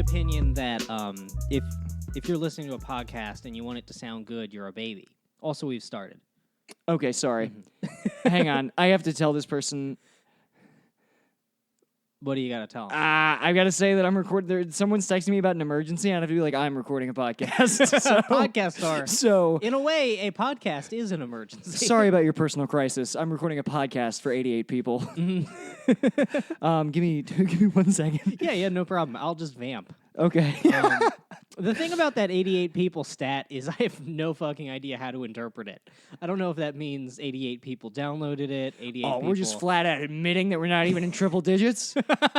opinion that if you're listening to a podcast and you want it to sound good, you're a baby. Also, we've started. Okay, sorry. Hang on. I have to tell this person. What do you got to tell them? I've got to say that I'm recording. Someone's texting me about an emergency, and I have to be like, I'm recording a podcast. So, Podcast star. So, in a way, a podcast is an emergency. Sorry about your personal crisis. I'm recording a podcast for 88 people. Give me 1 second. Yeah, no problem. I'll just vamp. Okay. The thing about that 88 people stat is I have no fucking idea how to interpret it. I don't know if that means 88 people downloaded it, 88 people... we're just flat out admitting that we're not even in triple digits?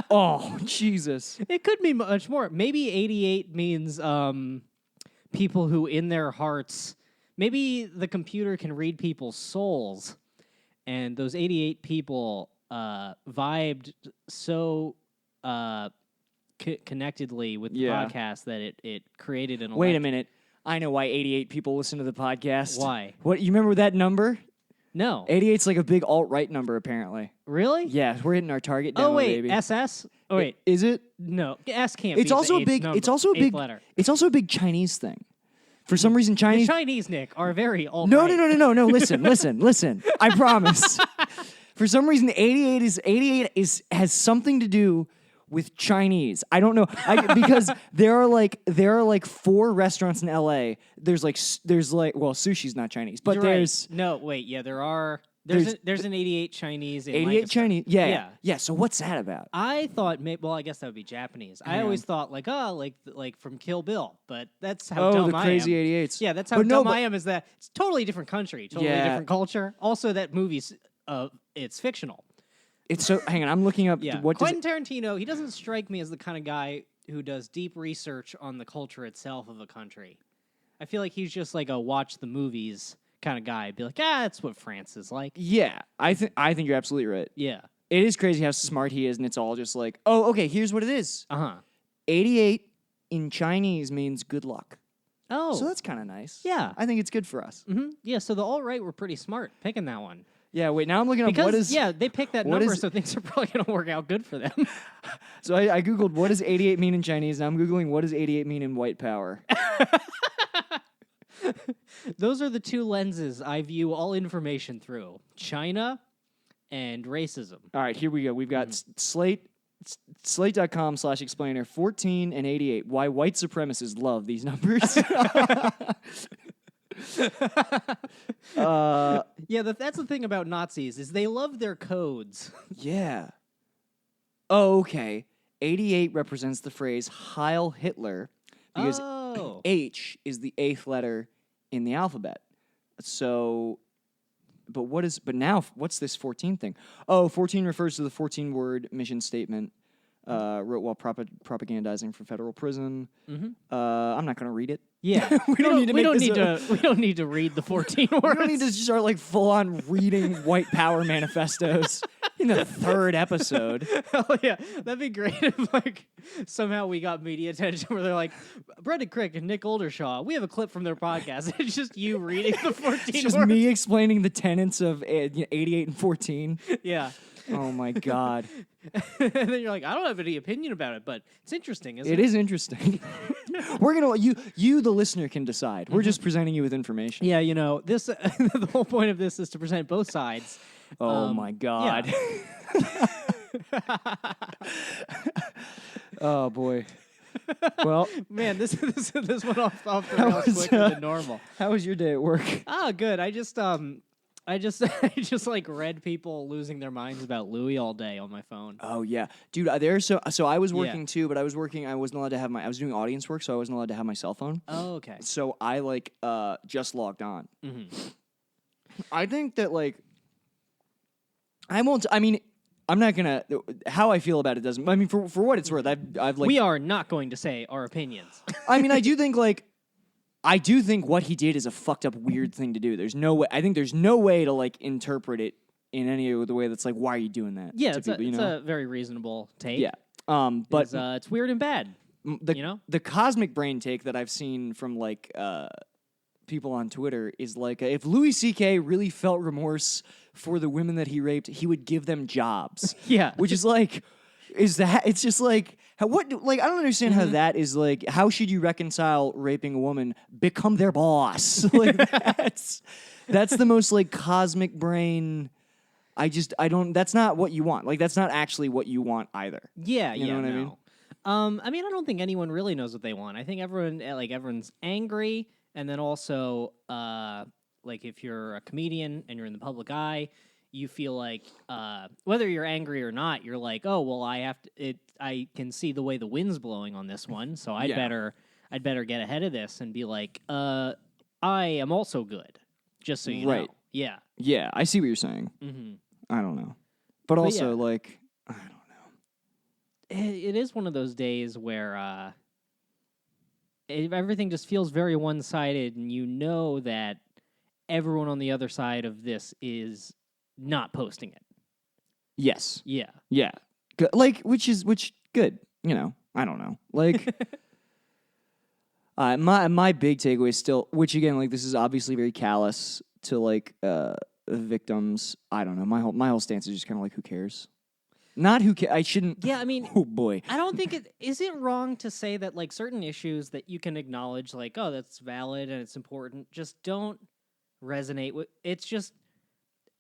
Oh, Jesus. It could be much more. Maybe 88 means people who in their hearts... Maybe the computer can read people's souls, and those 88 people vibed so... connectedly with the podcast that it created an... Wait a minute. I know why 88 people listen to the podcast. Why? What? You remember that number? No. 88's like a big alt-right number, apparently. Really? Yeah, we're hitting our target demo, baby. SS? Oh, wait. Is it? No. S can't it's be also the a big. number, it's also a big. letter. It's also a big Chinese thing. For some reason, Chinese... The Chinese, Nick, are very alt-right. No. Listen. I promise. For some reason, 88 has something to do with Chinese. I don't know. Because there are like 4 restaurants in LA. There's sushi's not Chinese, but You're there's right. No, wait, yeah, there are. There's an 88 Chinese in 88 Lancaster. Chinese. Yeah. So what's that about? I thought I guess that would be Japanese. I always thought like from Kill Bill, but that's how dumb the I crazy am. 88s. Yeah, that's how dumb I am, is that it's totally different country, totally different culture. Also, that movie's it's fictional. It's so. Hang on, I'm looking up. Yeah, Quentin Tarantino. He doesn't strike me as the kind of guy who does deep research on the culture itself of a country. I feel like he's just like a watch the movies kind of guy. Be like, that's what France is like. Yeah, I think you're absolutely right. Yeah, it is crazy how smart he is, and it's all just like, oh, okay, here's what it is. 88 in Chinese means good luck. Oh, so that's kind of nice. Yeah, I think it's good for us. Mm-hmm. Yeah, so the alt-right were pretty smart picking that one. Yeah, wait, now I'm looking up what is... Yeah, they picked that number, so things are probably going to work out good for them. So I Googled what does 88 mean in Chinese, and I'm Googling what does 88 mean in white power. Those are the 2 lenses I view all information through. China and racism. All right, here we go. We've got Slate.com/explainer 14 and 88. Why white supremacists love these numbers. Yeah, that's the thing about Nazis, is they love their codes. Yeah. Oh, okay. 88 represents the phrase Heil Hitler because H is the 8th letter in the alphabet. So, but now what's this 14 thing? Oh, 14 refers to the 14-word mission statement wrote while propagandizing for federal prison. Mm-hmm. I'm not going to read it. Yeah, we don't need to read the 14 words. We don't need to start like full on reading white power manifestos in the 3rd episode. Hell yeah, that'd be great if like somehow we got media attention where they're like, Brendan Crick and Nick Oldershaw, we have a clip from their podcast. It's just you reading the 14 it's just words. me explaining the tenets of 88 and 14. Yeah. Oh my God. And then you're like, I don't have any opinion about it, but it's interesting, isn't it? It is interesting. We're gonna you the listener can decide. We're just presenting you with information. Yeah, this the whole point of this is to present both sides. Oh my God. Yeah. Oh boy. Well, man, this went off the rails quicker than normal. How was your day at work? Oh, good. I just like read people losing their minds about Louis all day on my phone. Oh yeah, dude. So I was working too, but I wasn't allowed to have I was doing audience work, so I wasn't allowed to have my cell phone. Oh, okay. So I just logged on. Mm-hmm. I think that I'm not gonna. How I feel about it doesn't. I mean, for what it's worth, I've we are not going to say our opinions. I mean, I do think what he did is a fucked up weird thing to do. There's no way. I think there's no way to interpret it in any of the way that's why are you doing that? Yeah, it's a very reasonable take. Yeah, but it's weird and bad. The cosmic brain take that I've seen from people on Twitter is if Louis C.K. really felt remorse for the women that he raped, he would give them jobs. Yeah, which is it's just Like, I don't understand how that is, like, how should you reconcile raping a woman, become their boss? Like, that's the most, like, cosmic brain. I don't, that's not what you want. Like, that's not actually what you want either. Yeah, you know what I mean? I mean, I don't think anyone really knows what they want. I think everyone's angry, and then also, like, if you're a comedian and you're in the public eye, you feel like whether you're angry or not, you're like, oh well, I can see the way the wind's blowing on this one, so I'd better get ahead of this and be like, I am also good, just so you know. Yeah. Yeah, I see what you're saying. Mm-hmm. I don't know, but also like, I don't know. It is one of those days where everything just feels very one-sided, and you know that everyone on the other side of this is not posting it. Yes. Yeah. Yeah. Like, which good. You know, I don't know. Like, my big takeaway is still, which again, like, this is obviously very callous to like victims. I don't know. My whole stance is just kind of like, who cares? Not who cares. I shouldn't. Yeah, I mean, oh boy. I don't think is it wrong to say that like certain issues that you can acknowledge, like, oh, that's valid and it's important, just don't resonate with. It's just,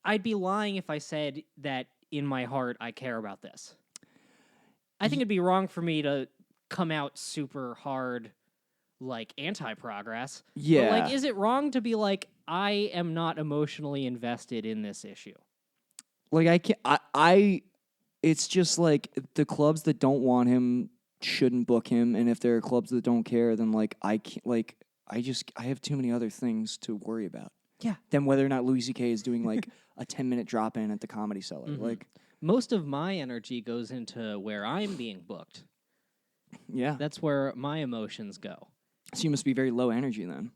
I'd be lying if I said that in my heart I care about this. I think it'd be wrong for me to come out super hard, like, anti-progress. Yeah. But, like, is it wrong to be like, I am not emotionally invested in this issue? Like, I can't. It's just like the clubs that don't want him shouldn't book him, and if there are clubs that don't care, then like I can't. Like, I have too many other things to worry about. Yeah. Than whether or not Louis C.K. is doing like a 10-minute drop in at the Comedy Cellar. Mm-hmm. Like, most of my energy goes into where I'm being booked. Yeah. That's where my emotions go. So you must be very low energy then.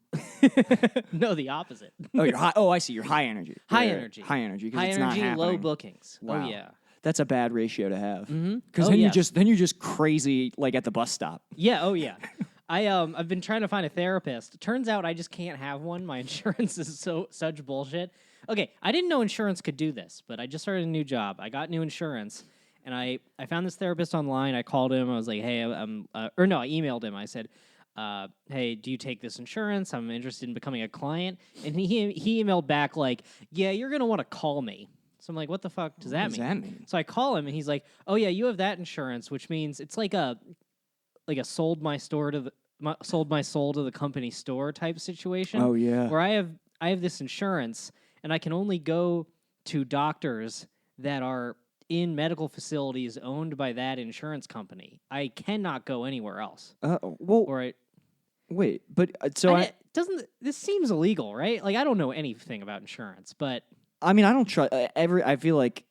No, the opposite. Oh, you're high. Oh, I see. You're high energy. High You're energy. High energy. High it's energy, not happening. low bookings. Wow. Oh yeah. That's a bad ratio to have. Mm-hmm. Because then you're just crazy like at the bus stop. Yeah. Oh yeah. I've been trying to find a therapist. Turns out I just can't have one. My insurance is such bullshit. Okay, I didn't know insurance could do this, but I just started a new job. I got new insurance, and I found this therapist online. I called him. I was like, hey, I emailed him. I said, hey, do you take this insurance? I'm interested in becoming a client. And he emailed back like, yeah, you're going to want to call me. So I'm like, what the fuck does that mean? So I call him, and he's like, oh, yeah, you have that insurance, which means it's like a sold my soul to the company store type situation. Oh, yeah. Where I have this insurance, and I can only go to doctors that are in medical facilities owned by that insurance company. I cannot go anywhere else. Wait, but this seems illegal, right? Like, I don't know anything about insurance, but I mean, I don't trust I feel like,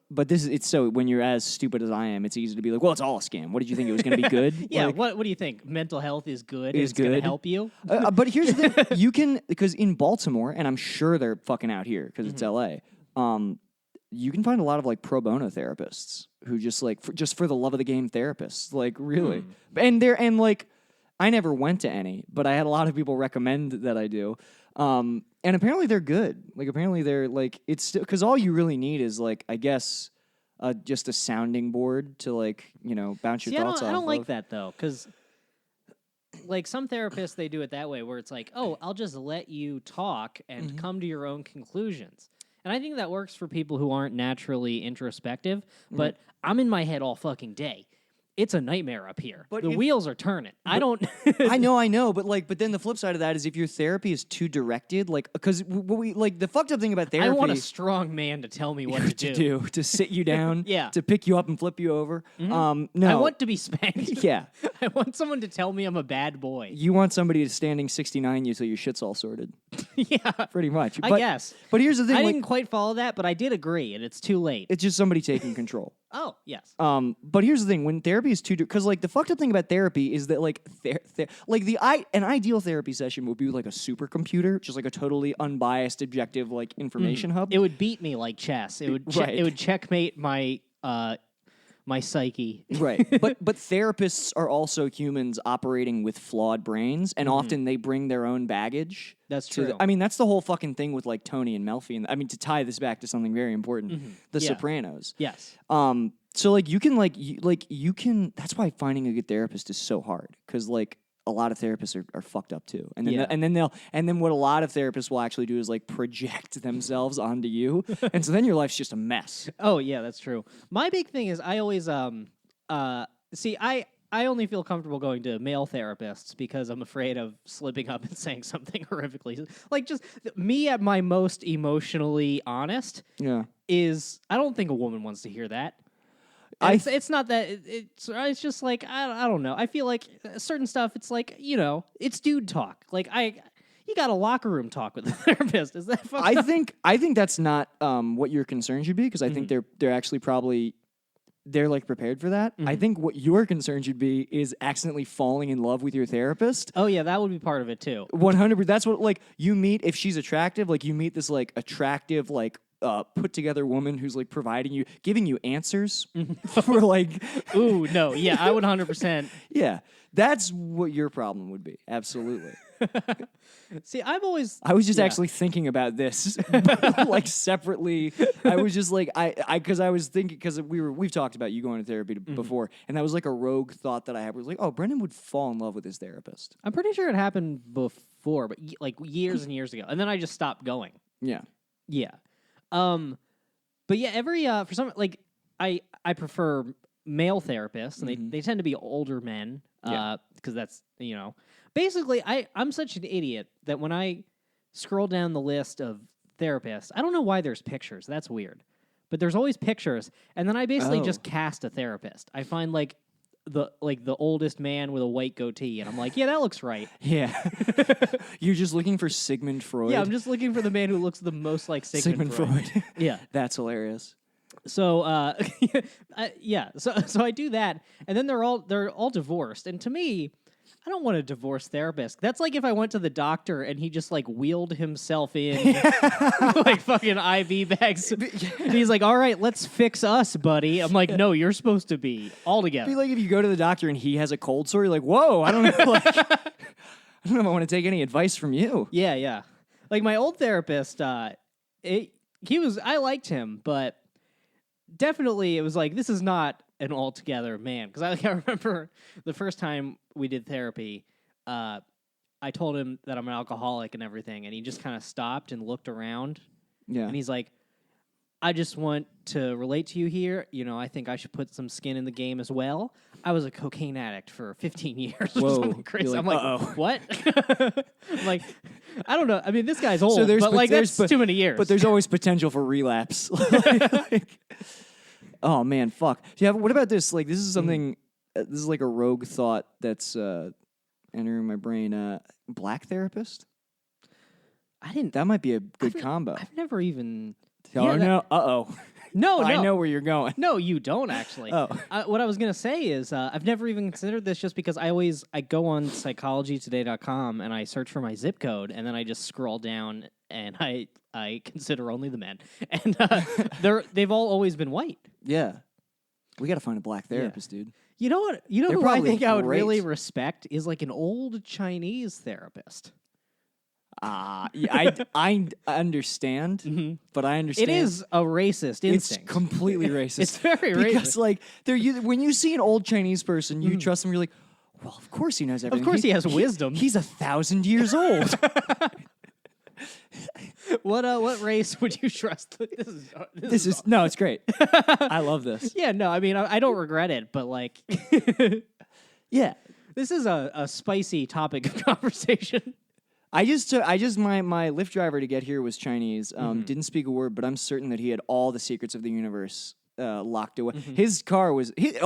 but it's so when you're as stupid as I am, it's easy to be like, well, it's all a scam. What did you think it was going to be good? Yeah. Like, what do you think? Mental health is good. Is it's going to good. help you. But here's the thing: you can, because in Baltimore, and I'm sure they're fucking out here because it's L.A. You can find a lot of like pro bono therapists who just like for the love of the game therapists, like really, and like I never went to any, but I had a lot of people recommend that I do. And apparently they're good. Like, apparently they're like, it's because all you really need is like, I guess, just a sounding board to like, bounce your thoughts off. I don't like that though, because like some therapists, they do it that way where it's like, oh, I'll just let you talk and come to your own conclusions. And I think that works for people who aren't naturally introspective, but I'm in my head all fucking day. It's a nightmare up here. But the wheels are turning. I don't. I know, but then the flip side of that is if your therapy is too directed, like, because the fucked up thing about therapy. I want a strong man to tell me what to do, to sit you down, yeah, to pick you up and flip you over. No, I want to be spanked. Yeah, I want someone to tell me I'm a bad boy. You want somebody to standing 69 you so your shit's all sorted. Yeah, pretty much. I guess. But here's the thing: I didn't quite follow that, but I did agree, and it's too late. It's just somebody taking control. Oh, yes. But here's the thing: when therapy is too, because like the fucked up thing about therapy is that like an ideal therapy session would be like a supercomputer, just like a totally unbiased, objective like information hub. It would beat me like chess. It would it would checkmate my my psyche. Right. But therapists are also humans operating with flawed brains, and often they bring their own baggage. That's true. I mean, that's the whole fucking thing with like Tony and Melfi. And I mean, to tie this back to something very important, The Sopranos. Yes. So like you can you can. That's why finding a good therapist is so hard because like a lot of therapists are fucked up too, and then and then what a lot of therapists will actually do is like project themselves onto you, and so then your life's just a mess. Oh yeah, that's true. My big thing is I always see I only feel comfortable going to male therapists because I'm afraid of slipping up and saying something horrifically. Like just me at my most emotionally honest. Yeah. I don't think a woman wants to hear that. It's not that it's just like I don't know. I feel like certain stuff. It's like it's dude talk. Like you got a locker room talk with the therapist. Is that fucked up? I think that's not what your concern should be because I think they're actually probably they're like prepared for that. I think what your concern should be is accidentally falling in love with your therapist. Oh yeah, that would be part of it too. 100%. That's what like you meet if she's attractive. Like you meet this like attractive like put together woman who's like giving you answers for like. Ooh no, yeah, I would 100%. Yeah, that's what your problem would be. Absolutely. See, I was just actually thinking about this, like separately. I was just like, because I was thinking, because we've talked about you going to therapy before, and that was like a rogue thought that I had. Was like, oh, Brendan would fall in love with his therapist. I'm pretty sure it happened before, but like years and years ago, and then I just stopped going. Yeah, yeah. But yeah, every for some like I prefer male therapists, and they tend to be older men. Because that's basically I'm such an idiot that when I scroll down the list of therapists, I don't know why there's pictures. That's weird, but there's always pictures, and then I basically just cast a therapist. I find like the oldest man with a white goatee, and I'm like, yeah, that looks right. Yeah, you're just looking for Sigmund Freud. Yeah, I'm just looking for the man who looks the most like Sigmund Freud. Yeah, that's hilarious. So yeah, so I do that, and then they're all divorced, and to me, I don't want a divorced therapist. That's like if I went to the doctor and he just like wheeled himself in like fucking IV bags. And he's like, "All right, let's fix us, buddy." I'm like, "No, you're supposed to be all together." It'd be like if you go to the doctor and he has a cold sore, you're like, "Whoa, I don't know, like, I don't know if I want to take any advice from you." Yeah. Like my old therapist, I liked him, but definitely it was like, this is not an altogether man. Because I remember the first time we did therapy, I told him that I'm an alcoholic and everything, and he just kind of stopped and looked around. Yeah. And he's like, I just want to relate to you here. I think I should put some skin in the game as well. I was a cocaine addict for 15 years or something crazy. Like, I'm like, what? I'm like, I don't know. I mean, this guy's old, but like that's too many years. But there's always potential for relapse. Oh man, fuck. What about this? Like, this is something. This is like a rogue thought that's entering my brain. Black therapist. That might be a good combo. I've never even. Oh no! No, I know where you're going. No, you don't actually. Oh. What I was gonna say is I've never even considered this, just because I go on psychologytoday.com and I search for my zip code, and then I just scroll down and I consider only the men, and they've all always been white. Yeah, we got to find a black therapist, dude. You know what? You know who I think I would really respect is like an old Chinese therapist. Yeah, I understand, but I understand it is a racist instinct. It's completely racist. It's very racist. Because like when you see an old Chinese person, you trust them. You're like, well, of course he knows everything. Of course he has wisdom. He's 1,000 years old. What race would you trust? This is no, it's great. I love this. Yeah, no, I mean I don't regret it, but like, yeah, this is a spicy topic of conversation. My Lyft driver to get here was Chinese. Didn't speak a word, but I'm certain that he had all the secrets of the universe locked away. His car was. It's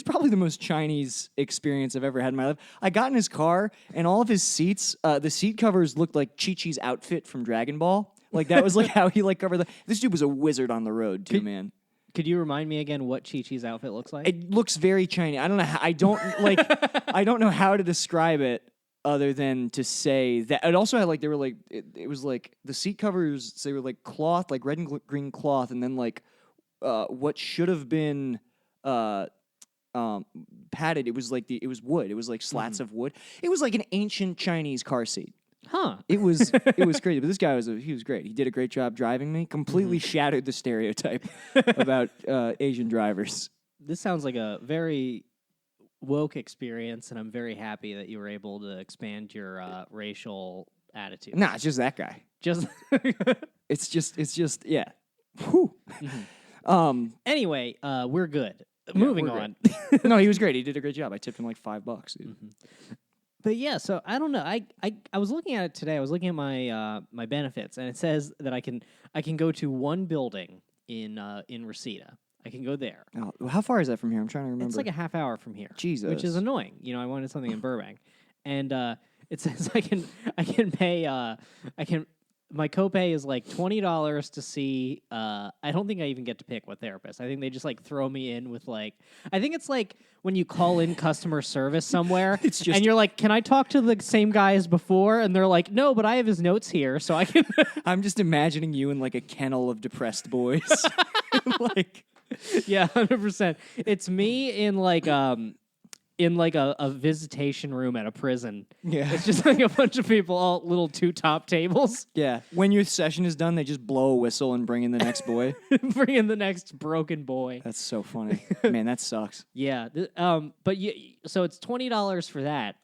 probably the most Chinese experience I've ever had in my life. I got in his car, and all of his seats, the seat covers looked like Chi-Chi's outfit from Dragon Ball. Like that was like how he like covered the. This dude was a wizard on the road too, man. Could you remind me again what Chi-Chi's outfit looks like? It looks very Chinese. I don't know. I don't know how to describe it. Other than to say that it also had like they were like it was like the seat covers, they were like cloth, like red and green cloth, and then like what should have been padded. It was like it was wood. It was like slats of wood. It was like an ancient Chinese car seat. Huh. It was crazy, but this guy he was great. He did a great job driving me. Completely shattered the stereotype about Asian drivers. This sounds like a very woke experience, and I'm very happy that you were able to expand your racial attitude. Nah, it's just that guy. Just It's just yeah. Whew. Anyway, we're good. Yeah, Moving we're on. No, he was great. He did a great job. I tipped him like $5. Dude. But yeah, so I don't know. I was looking at it today. I was looking at my my benefits, and it says that I can go to one building in Reseda. I can go there. Oh, how far is that from here? I'm trying to remember. It's like a half hour from here. Jesus. Which is annoying. You know, I wanted something in Burbank, and it says I can pay my copay is like $20 to see. I don't think I even get to pick what therapist. I think they just like throw me in with like. I think it's like when you call in customer service somewhere, and you're like, "Can I talk to the same guy as before?" And they're like, "No, but I have his notes here, so I can." I'm just imagining you in like a kennel of depressed boys, like. Yeah, 100%. It's me in like a visitation room at a prison. Yeah. It's just like a bunch of people, all little two top tables. Yeah. When your session is done, they just blow a whistle and bring in the next boy. Bring in the next broken boy. That's so funny. Man, that sucks. Yeah. But so it's $20 for that,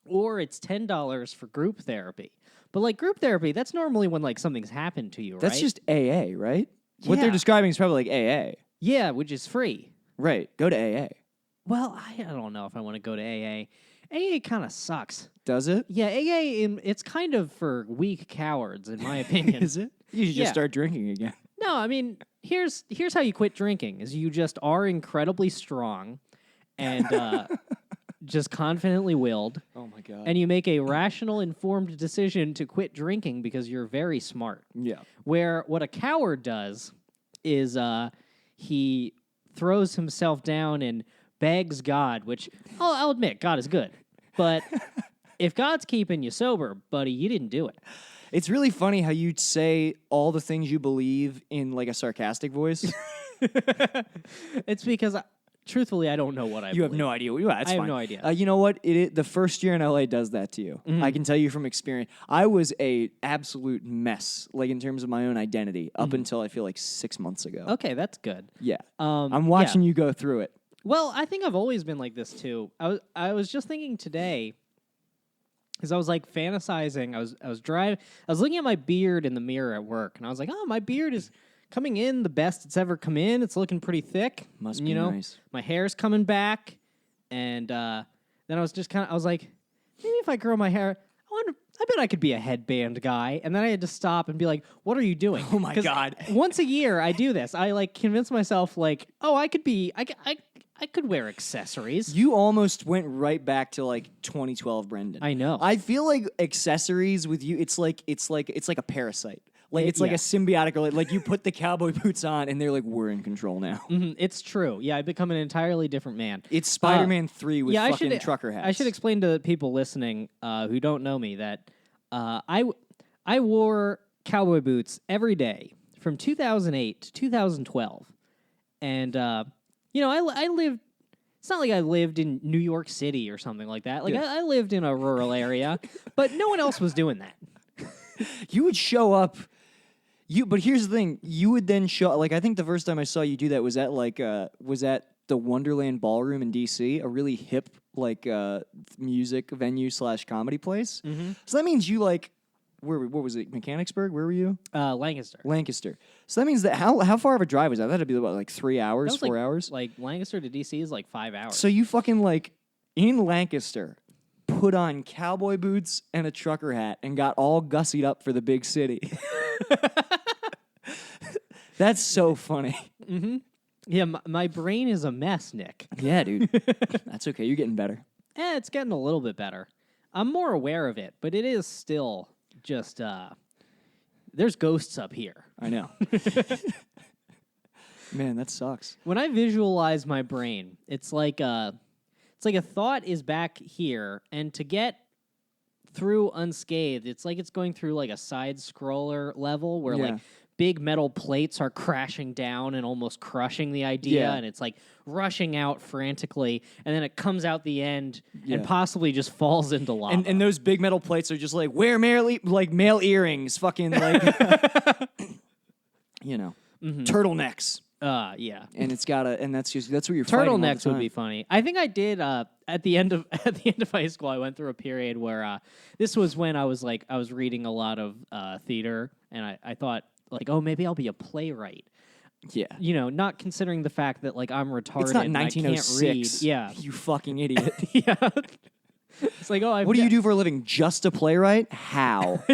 or it's $10 for group therapy. But like group therapy, that's normally when like something's happened to you, right? That's just AA, right? What Yeah. they're describing is probably like AA. Yeah, which is free. Right. Go to AA. Well, I don't know if I want to go to AA. AA kind of sucks. Does it? Yeah, AA, it's kind of for weak cowards, in my opinion. Is it? You should just start drinking again. No, I mean, here's how you quit drinking, is you just are incredibly strong and just confidently willed. Oh, my God. And you make a rational, informed decision to quit drinking because you're very smart. Yeah. Where what a coward does is he throws himself down and begs God, which I'll admit, God is good. But if God's keeping you sober, buddy, you didn't do it. It's really funny how you say all the things you believe in like a sarcastic voice. It's because, truthfully, I don't know what I You believe. have no idea. Yeah, that's I have fine. no idea. You know what? The first year in LA does that to you. I can tell you from experience. I was a absolute mess, like in terms of my own identity, up until I feel like 6 months ago. Okay, that's good. Yeah. Um, I'm watching you go through it. Well, I think I've always been like this too. I was just thinking today, because I was like fantasizing. I was looking at my beard in the mirror at work, and I was like, oh, my beard is coming in the best it's ever come in. It's looking pretty thick. Must you be know, nice. My hair's coming back, and then I was just I was like, maybe if I grow my hair, I bet I could be a headband guy. And then I had to stop and be like, what are you doing? Oh my 'Cause God. Once a year I do this. I like convince myself like, oh, I could wear accessories. You almost went right back to like 2012, Brendan. I know. I feel like accessories with you, it's like a parasite. Like it's like Yeah. a symbiotic. Like you put the cowboy boots on, and they're like, we're in control now. It's true. Yeah, I become an entirely different man. It's Spider-Man 3 with fucking trucker hats. I should explain to people listening who don't know me that I wore cowboy boots every day from 2008 to 2012, and you know I lived. It's not like I lived in New York City or something like that. Like Yeah. I lived in a rural area, but no one else was doing that. You would show up. But here's the thing: you would then show. Like I think the first time I saw you do that was at the Wonderland Ballroom in DC, a really hip like music venue / comedy place. So that means you like what was it? Mechanicsburg? Where were you? Lancaster. Lancaster. So that means that how far of a drive was that? That'd be about like 3 hours, 4 hours. Like Lancaster to DC is like 5 hours. So you fucking like in Lancaster put on cowboy boots and a trucker hat and got all gussied up for the big city. That's so funny. Yeah, my brain is a mess, Nick. Yeah, dude. That's okay. You're getting better. It's getting a little bit better. I'm more aware of it, but it is still just there's ghosts up here. I know. Man, that sucks. When I visualize my brain, it's like a thought is back here, and to get through unscathed, it's like it's going through like a side scroller level where Yeah. like big metal plates are crashing down and almost crushing the idea, Yeah. and it's like rushing out frantically, and then it comes out the end and Yeah. possibly just falls into lava. And those big metal plates are just like, wear male earrings, fucking like, turtlenecks. Yeah. And it's and that's what you're fighting all the Turtlenecks would time. be funny. I think I did at the end of high school. I went through a period where this was when I was reading a lot of theater, and I thought like, oh, maybe I'll be a playwright. Yeah. Not considering the fact that like I'm retarded. It's not and I can't read. 1906. Yeah. You fucking idiot. Yeah. It's like, oh, What do you do for a living? Just a playwright? How?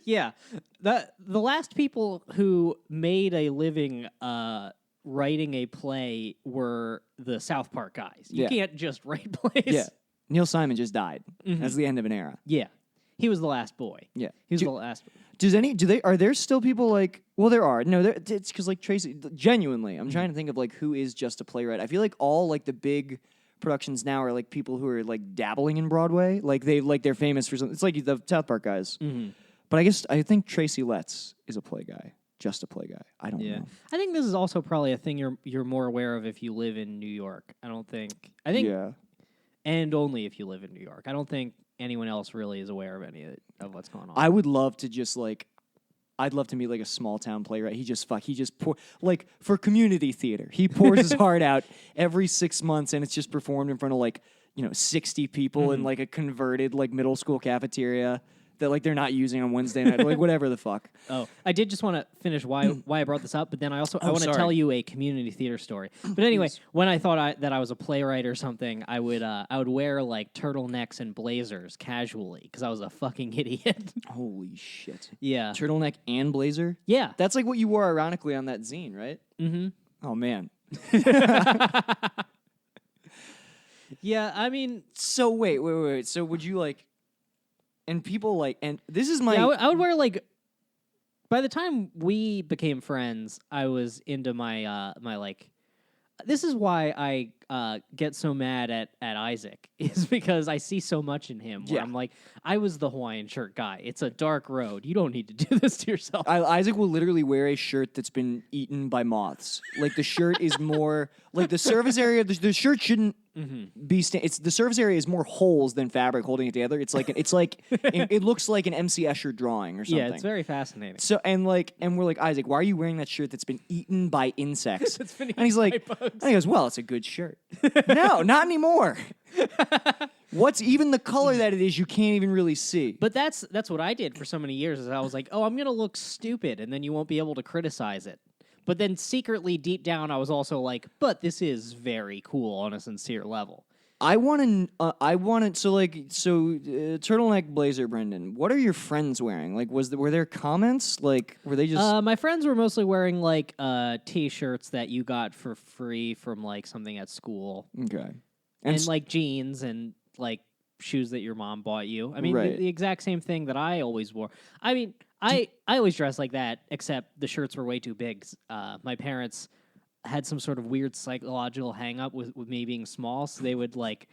Yeah, the last people who made a living writing a play were the South Park guys. You Yeah. can't just write plays. Yeah. Neil Simon just died. Mm-hmm. That's the end of an era. Yeah. He was the last boy. Yeah. He was the last. Are there still people like, well, there are. No, it's because like Tracy, genuinely, I'm trying to think of like who is just a playwright. I feel like all like the big productions now are like people who are like dabbling in Broadway. Like they're famous for something. It's like the South Park guys. Mm-hmm. But I think Tracy Letts is a play guy. Just a play guy. I don't know. I think this is also probably a thing you're more aware of if you live in New York. I think Yeah. and only if you live in New York. I don't think anyone else really is aware of any of what's going on. I would love to just like, I'd love to meet like a small town playwright. He just pour like for community theater. He pours his heart out every 6 months, and it's just performed in front of like 60 people in like a converted like middle school cafeteria that like they're not using on Wednesday night, like whatever the fuck. Oh, I did just want to finish why I brought this up, but then I want to sorry. tell you a community theater story. But anyway, when I thought that I was a playwright or something, I would wear like turtlenecks and blazers casually because I was a fucking idiot. Holy shit. Yeah. Turtleneck and blazer? Yeah. That's like what you wore ironically on that zine, right? Mm-hmm. Oh man. Yeah, I mean, So wait. So would you like, and people like, and this is my. yeah, I would wear like. By the time we became friends, I was into my my like. This is why I get so mad at Isaac is because I see so much in him. Where Yeah. I'm like, I was the Hawaiian shirt guy. It's a dark road. You don't need to do this to yourself. Isaac will literally wear a shirt that's been eaten by moths. Like the shirt is more like the surface area. The shirt shouldn't be. It's the surface area is more holes than fabric holding it together. It's like it looks like an MC Escher drawing or something. Yeah, it's very fascinating. So and we're like, Isaac, why are you wearing that shirt that's been eaten by insects? It's been and he's eaten like, by bugs. and he goes, well, it's a good shirt. No, not anymore. What's even the color that it is? You can't even really see. But that's what I did for so many years. Is I was like, oh, I'm gonna look stupid, and then you won't be able to criticize it. But then secretly, deep down, I was also like, but this is very cool on a sincere level. I want to. Turtleneck blazer, Brendan. What are your friends wearing? Like, were there comments? Like, were they just? My friends were mostly wearing like t-shirts that you got for free from like something at school, Okay. and like jeans and like shoes that your mom bought you. I mean, Right. the exact same thing that I always wore. I mean, I always dressed like that, except the shirts were way too big. My parents had some sort of weird psychological hang up with me being small, so they would like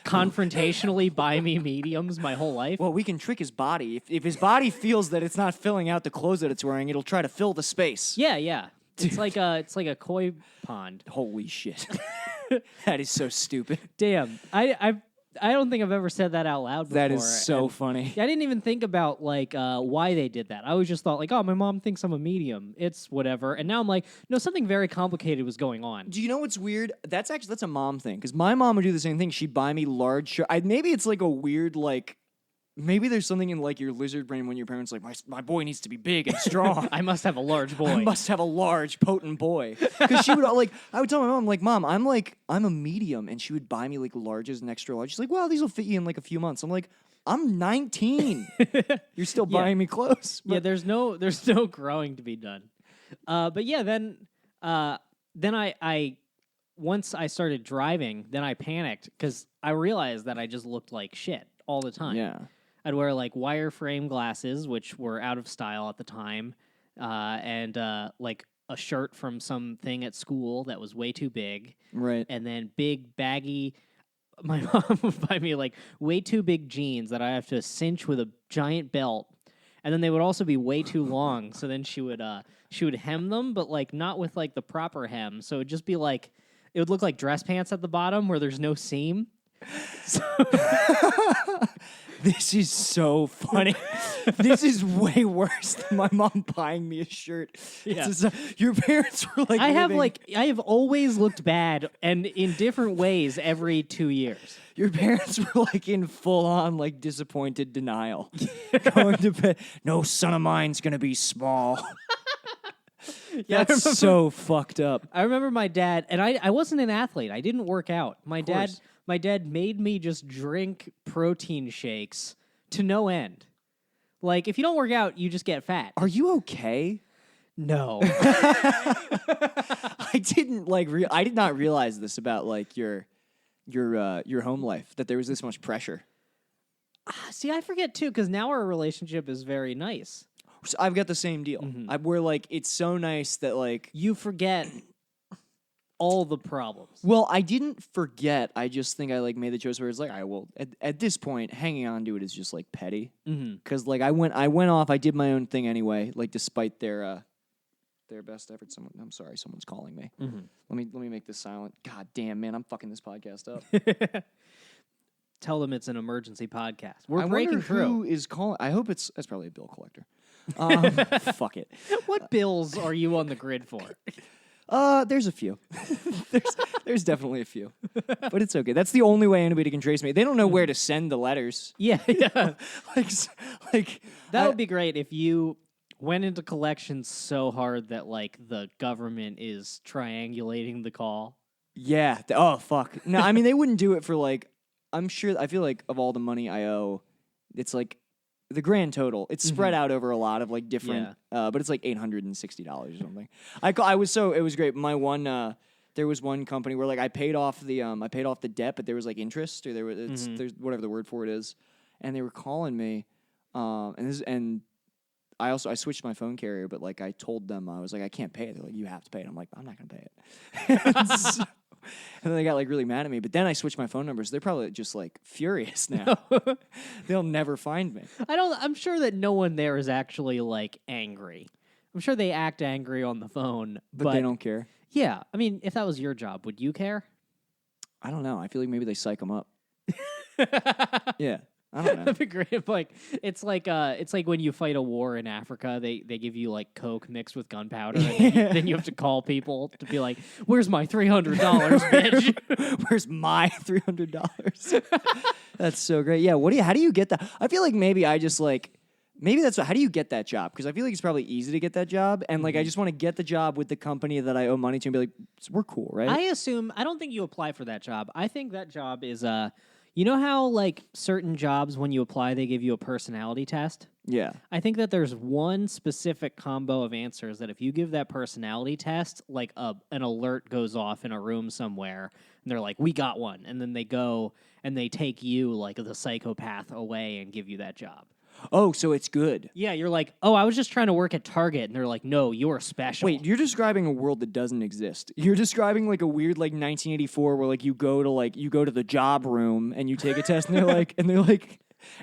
confrontationally buy me mediums my whole life. Well, we can trick his body. If his body feels that it's not filling out the clothes that it's wearing, it'll try to fill the space. Yeah. It's like a koi pond. Holy shit. That is so stupid. Damn. I don't think I've ever said that out loud before. That is so and funny. I didn't even think about like why they did that. I always just thought like, oh, my mom thinks I'm a medium. It's whatever. And now I'm like, no, something very complicated was going on. Do you know what's weird? That's a mom thing. Because my mom would do the same thing. She'd buy me large shirts. Maybe it's like a weird like. Maybe there's something in like your lizard brain when your parents are like my boy needs to be big and strong. I must have a large boy. I must have a large, potent boy. Because she would like, I would tell my mom, like, Mom, I'm a medium, and she would buy me like larges and extra large. She's like, well, these will fit you in like a few months. I'm like, I'm 19. You're still buying me clothes. Yeah, there's no growing to be done. But yeah, then I once I started driving, then I panicked because I realized that I just looked like shit all the time. Yeah. I'd wear like wireframe glasses, which were out of style at the time, and like a shirt from something at school that was way too big, Right. and then big baggy. My mom would buy me like way too big jeans that I have to cinch with a giant belt, and then they would also be way too long. So then she would hem them, but like not with like the proper hem. So it'd just be like it would look like dress pants at the bottom where there's no seam. So This is so funny. This is way worse than my mom buying me a shirt. Yeah. Your parents were like, I have always looked bad, and in different ways every 2 years. Your parents were like in full on like disappointed denial. Going to bed. No son of mine's gonna be small. Yeah, That's so fucked up. I remember my dad, and I wasn't an athlete. I didn't work out. My dad made me just drink protein shakes to no end. Like, if you don't work out, you just get fat. Are you okay? No. I didn't I did not realize this about like your home life, that there was this much pressure. See, I forget too, because now our relationship is very nice. So I've got the same deal. We're like, it's so nice that like You forget all the problems. Well, I didn't forget. I just think I like made the choice where it's like, all right, well, at this point, hanging on to it is just like petty. Because like I went off. I did my own thing anyway. Like despite their best efforts. I'm sorry, someone's calling me. Let me make this silent. God damn, man, I'm fucking this podcast up. Tell them it's an emergency podcast. We're I breaking wonder through. who is calling. I hope that's probably a bill collector. Fuck it. What bills are you on the grid for? There's a few. there's definitely a few, but it's okay. That's the only way anybody can trace me. They don't know where to send the letters. Yeah. like that would be great if you went into collections so hard that like the government is triangulating the call. Yeah. Oh fuck. No, I mean they wouldn't do it for like. I'm sure. I feel like of all the money I owe, it's like. The grand total, it's spread out over a lot of like different, but it's like $860 or something. It was great. My one, there was one company where like I paid off the debt, but there was like interest or there's whatever the word for it is, and they were calling me, and I switched my phone carrier, but like I told them I was like I can't pay it. They're like you have to pay it. I'm like I'm not gonna pay it. And then they got like really mad at me. But then I switched my phone numbers. They're probably just like furious now. They'll never find me. I'm sure that no one there is actually like angry. I'm sure they act angry on the phone, but they don't care. Yeah, I mean, if that was your job, would you care? I don't know. I feel like maybe they psych them up. Yeah. I don't know. That'd be great. If, like it's like when you fight a war in Africa, they give you like Coke mixed with gunpowder, and then you have to call people to be like, "Where's my $300, bitch? Where's my $300?" That's so great. Yeah. How do you get that? I feel like maybe I just like. Maybe how do you get that job? Because I feel like it's probably easy to get that job. And like, I just want to get the job with the company that I owe money to and be like, we're cool, right? I don't think you apply for that job. I think that job is, you know how like certain jobs, when you apply, they give you a personality test? Yeah. I think that there's one specific combo of answers that if you give that personality test, like an alert goes off in a room somewhere, and they're like, we got one. And then they go and they take you, like the psychopath, away and give you that job. Oh, so it's good. Yeah, you're like, oh, I was just trying to work at Target. And they're like, no, you're special. Wait, you're describing a world that doesn't exist. You're describing like a weird like 1984 where like you go to the job room and you take a test and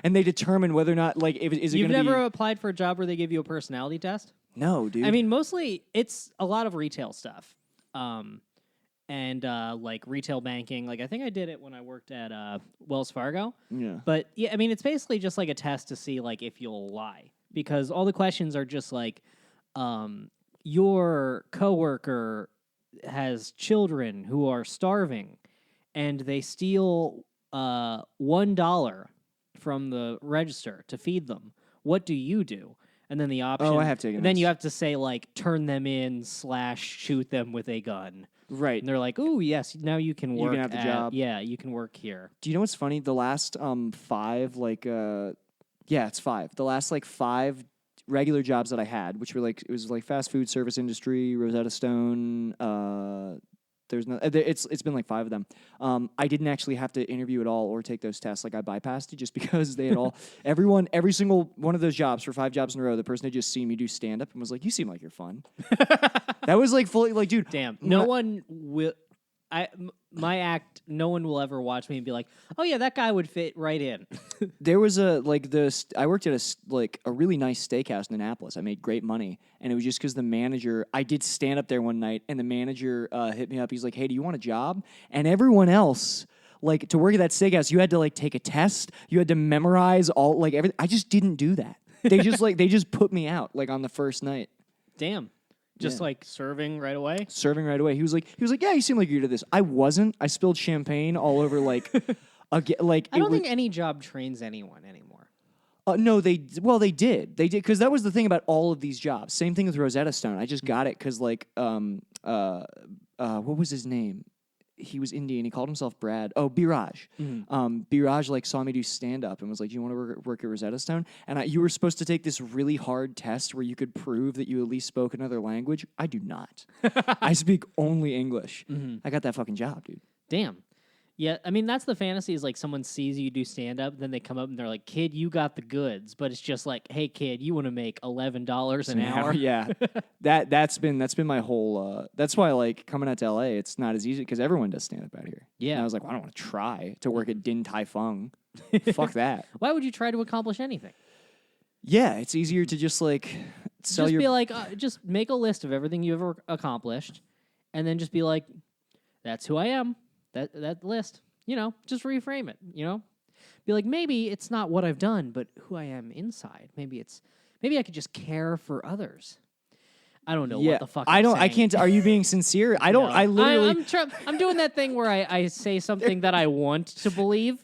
and they determine whether or not like is it going to be. You've never applied for a job where they give you a personality test? No, dude. I mean, mostly it's a lot of retail stuff. And like retail banking. Like I think I did it when I worked at Wells Fargo. Yeah. But yeah, I mean, it's basically just like a test to see like if you'll lie, because all the questions are just like, your coworker has children who are starving, and they steal $1 from the register to feed them. What do you do? And then the option. Oh, I have taken Then this. you have to say like turn them in / shoot them with a gun. Right. And they're like, "Oh, yes, now you can work. You can have the job. Yeah, you can work here." Do you know what's funny? The last 5 it's 5. The last like 5 regular jobs that I had, which were like it was like fast food service industry, Rosetta Stone. It's been like 5 of them. I didn't actually have to interview at all or take those tests. Like I bypassed it just because they had every single one of those jobs for 5 jobs in a row. The person had just seen me do stand up and was like, "You seem like you're fun." That was like fully like, dude. Damn, no one will. my act, no one will ever watch me and be like, "Oh yeah, that guy would fit right in." There was I worked at a really nice steakhouse in Annapolis. I made great money, and it was just because the manager. I did stand up there one night, and the manager hit me up. He's like, "Hey, do you want a job?" And everyone else, like, to work at that steakhouse, you had to like take a test. You had to memorize all like everything. I just didn't do that. They just put me out like on the first night. Damn. Just like serving right away? Serving right away. He was like, yeah, you seem like you're good at this. I wasn't. I spilled champagne all over like I don't think any job trains anyone anymore. No, they did because that was the thing about all of these jobs. Same thing with Rosetta Stone. I just got it because like what was his name? He was Indian. He called himself Brad. Oh, Biraj. Biraj like saw me do stand up and was like, "Do you want to work at Rosetta Stone?" And you were supposed to take this really hard test where you could prove that you at least spoke another language. I do not. I speak only English. I got that fucking job, dude. Damn. Yeah, I mean, that's the fantasy is like someone sees you do stand-up, then they come up and they're like, "Kid, you got the goods." But it's just like, "Hey, kid, you want to make $11 an hour?" Yeah, that's been my whole. That's why like coming out to LA, it's not as easy because everyone does stand-up out here. Yeah, and I was like, well, I don't want to try to work at Din Tai Fung. Fuck that. Why would you try to accomplish anything? Yeah, it's easier to just like sell just your. Be like, just make a list of everything you ever accomplished, and then just be like, "That's who I am." That list, just reframe it, Be like, maybe it's not what I've done, but who I am inside. Maybe I could just care for others. I don't know what the fuck I'm saying. I can't. Are you being sincere? I don't. No. I literally. I'm doing that thing where I say something that I want to believe,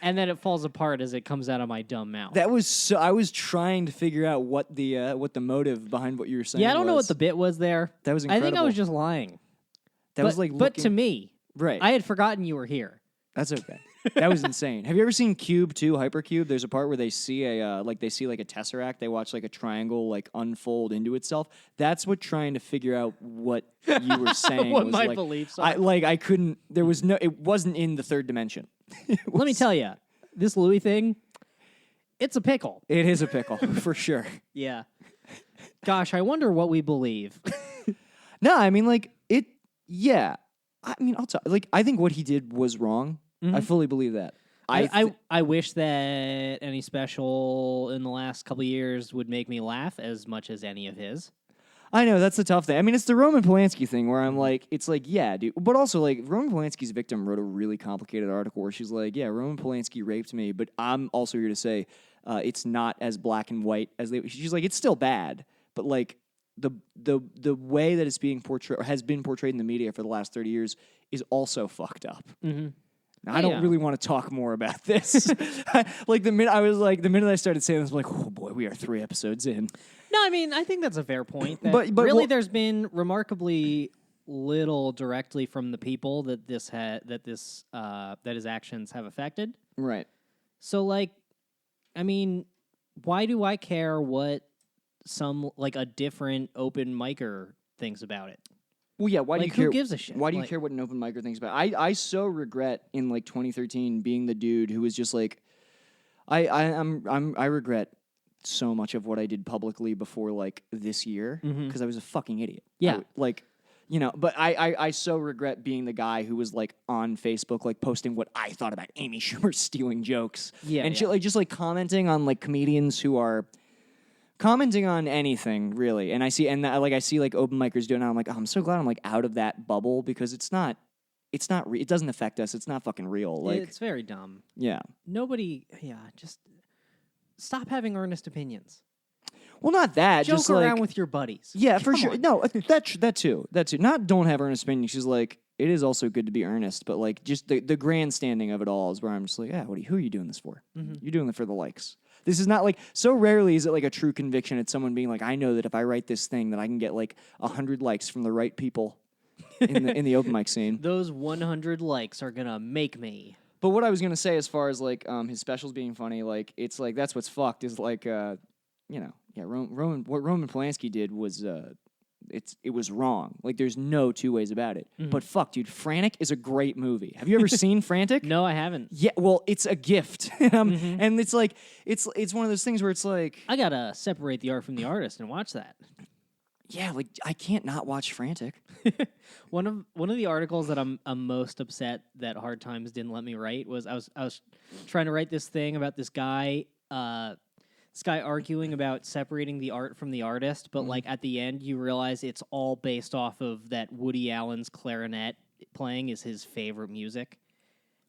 and then it falls apart as it comes out of my dumb mouth. That was so. I was trying to figure out what the motive behind what you were saying. Yeah, I don't know what the bit was there. That was incredible. I think I was just lying. But to me. Right. I had forgotten you were here. That's okay. That was insane. Have you ever seen Cube 2, Hypercube? There's a part where they see a tesseract. They watch like a triangle like unfold into itself. That's what trying to figure out what you were saying what was my like. Beliefs are. I couldn't. There was no. It wasn't in the third dimension. Let me tell you, this Louis thing. It's a pickle. It is a pickle for sure. Yeah. Gosh, I wonder what we believe. No, I mean like it. Yeah. I mean, I think what he did was wrong. Mm-hmm. I fully believe that. I wish that any special in the last couple of years would make me laugh as much as any of his. I know, that's the tough thing. I mean, it's the Roman Polanski thing where I'm like, it's like, yeah, dude. But also, like, Roman Polanski's victim wrote a really complicated article where she's like, yeah, Roman Polanski raped me, but I'm also here to say it's not as black and white as they... She's like, it's still bad, but, like, the way that it's being portrayed or has been portrayed in the media for the last 30 years is also fucked up. Mm-hmm. Now, I don't really want to talk more about this. Like the minute I started saying this, I'm like, oh boy, we are 3 episodes in. No, I mean, I think that's a fair point. That but really, there's been remarkably little directly from the people that his actions have affected. Right. So, like, I mean, why do I care what some like a different open micer thinks about it? Well, yeah. Why do you care? Who gives a shit? Why do you care what an open micer thinks about it? I so regret in like 2013 being the dude who was just like, I regret so much of what I did publicly before like this year because I was a fucking idiot. Yeah. But I so regret being the guy who was like on Facebook like posting what I thought about Amy Schumer stealing jokes. Yeah. And shit, like just like commenting on like comedians who are commenting on anything really. And I see like open micers doing it. I'm like, oh, I'm so glad I'm like out of that bubble because it doesn't affect us. It's not fucking real. Like it's very dumb. Yeah. Just stop having earnest opinions. Well, not that. Joke just around like, with your buddies. Yeah, for Come sure. on. No, that too. Not don't have earnest opinions. She's like, it is also good to be earnest, but like just the grandstanding of it all is where I'm just like, yeah, who are you doing this for? Mm-hmm. You're doing it for the likes. This is not like, so rarely is it like a true conviction. It's someone being like, I know that if I write this thing that I can get like 100 likes from the right people in the open mic scene. Those 100 likes are gonna make me. But what I was gonna say as far as like his specials being funny, like it's like that's what's fucked is like Roman what Roman Polanski did was it was wrong. Like there's no two ways about it. Mm-hmm. But fuck, dude, Frantic is a great movie. Have you ever seen Frantic? No, I haven't. Yeah, well, it's a gift. And it's like it's one of those things where it's like I gotta separate the art from the artist and watch that. Yeah, like I can't not watch Frantic. One of the articles that I'm most upset that Hard Times didn't let me write was I was trying to write this thing about this guy arguing about separating the art from the artist, but like at the end you realize it's all based off of that Woody Allen's clarinet playing is his favorite music.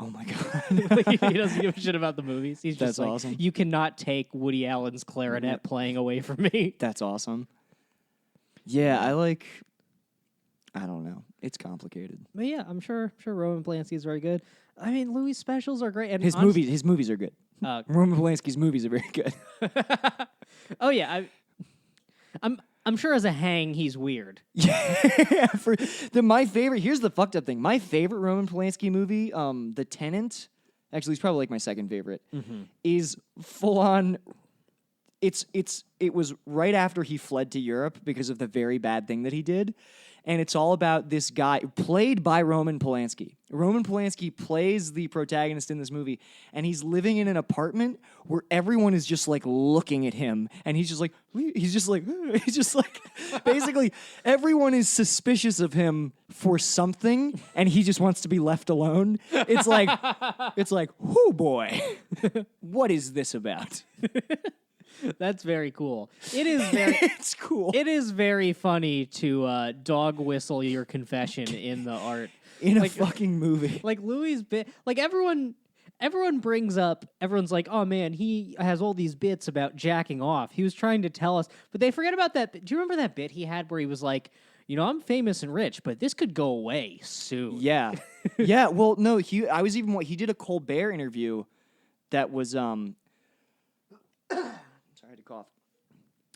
Oh my god. Like, he doesn't give a shit about the movies. He's That's just like, awesome. you cannot take Woody Allen's clarinet playing away from me. That's awesome. Yeah, I don't know. It's complicated. But yeah, I'm sure Roman Polanski is very good. I mean, Louis' specials are great. And His movies are good. Roman Polanski's movies are very good. Oh yeah, I'm sure as a hang he's weird. Yeah, my favorite. Here's the fucked up thing. My favorite Roman Polanski movie, The Tenant, actually, it's probably like my second favorite, is full on. It was right after he fled to Europe because of the very bad thing that he did. And it's all about this guy played by Roman Polanski. Roman Polanski plays the protagonist in this movie, and he's living in an apartment where everyone is just like looking at him, and he's just like, basically everyone is suspicious of him for something, and he just wants to be left alone. It's like, whoo boy, what is this about? That's very cool. It is very. It's cool. It is very funny to dog whistle your confession in the art in a fucking movie. Like Louis' bit. Like everyone brings up. Everyone's like, "Oh man, he has all these bits about jacking off." He was trying to tell us, but they forget about that. Do you remember that bit he had where he was like, "I'm famous and rich, but this could go away soon." Yeah, yeah. Well, no. He did a Colbert interview that was Sorry to cough.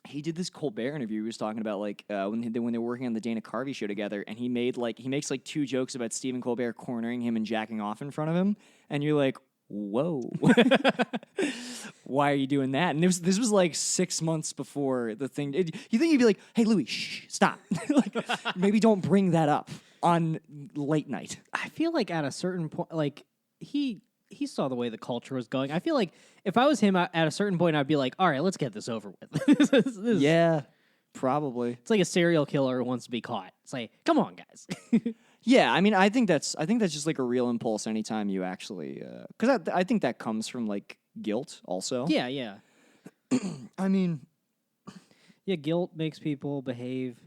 He did this Colbert interview. He was talking about like when they were working on the Dana Carvey show together, and he makes like two jokes about Stephen Colbert cornering him and jacking off in front of him, and you're like, whoa, why are you doing that? And this was like 6 months before the thing. You think he'd be like, hey Louis, shh, stop, like maybe don't bring that up on late night. I feel like at a certain point, like he saw the way the culture was going. I feel like if I was him at a certain point, I'd be like, all right, let's get this over with. This yeah, probably. It's like a serial killer who wants to be caught. It's like, come on, guys. Yeah, I mean, I think that's just like a real impulse anytime you actually, because I think that comes from like guilt also. Yeah. I mean, yeah, guilt makes people behave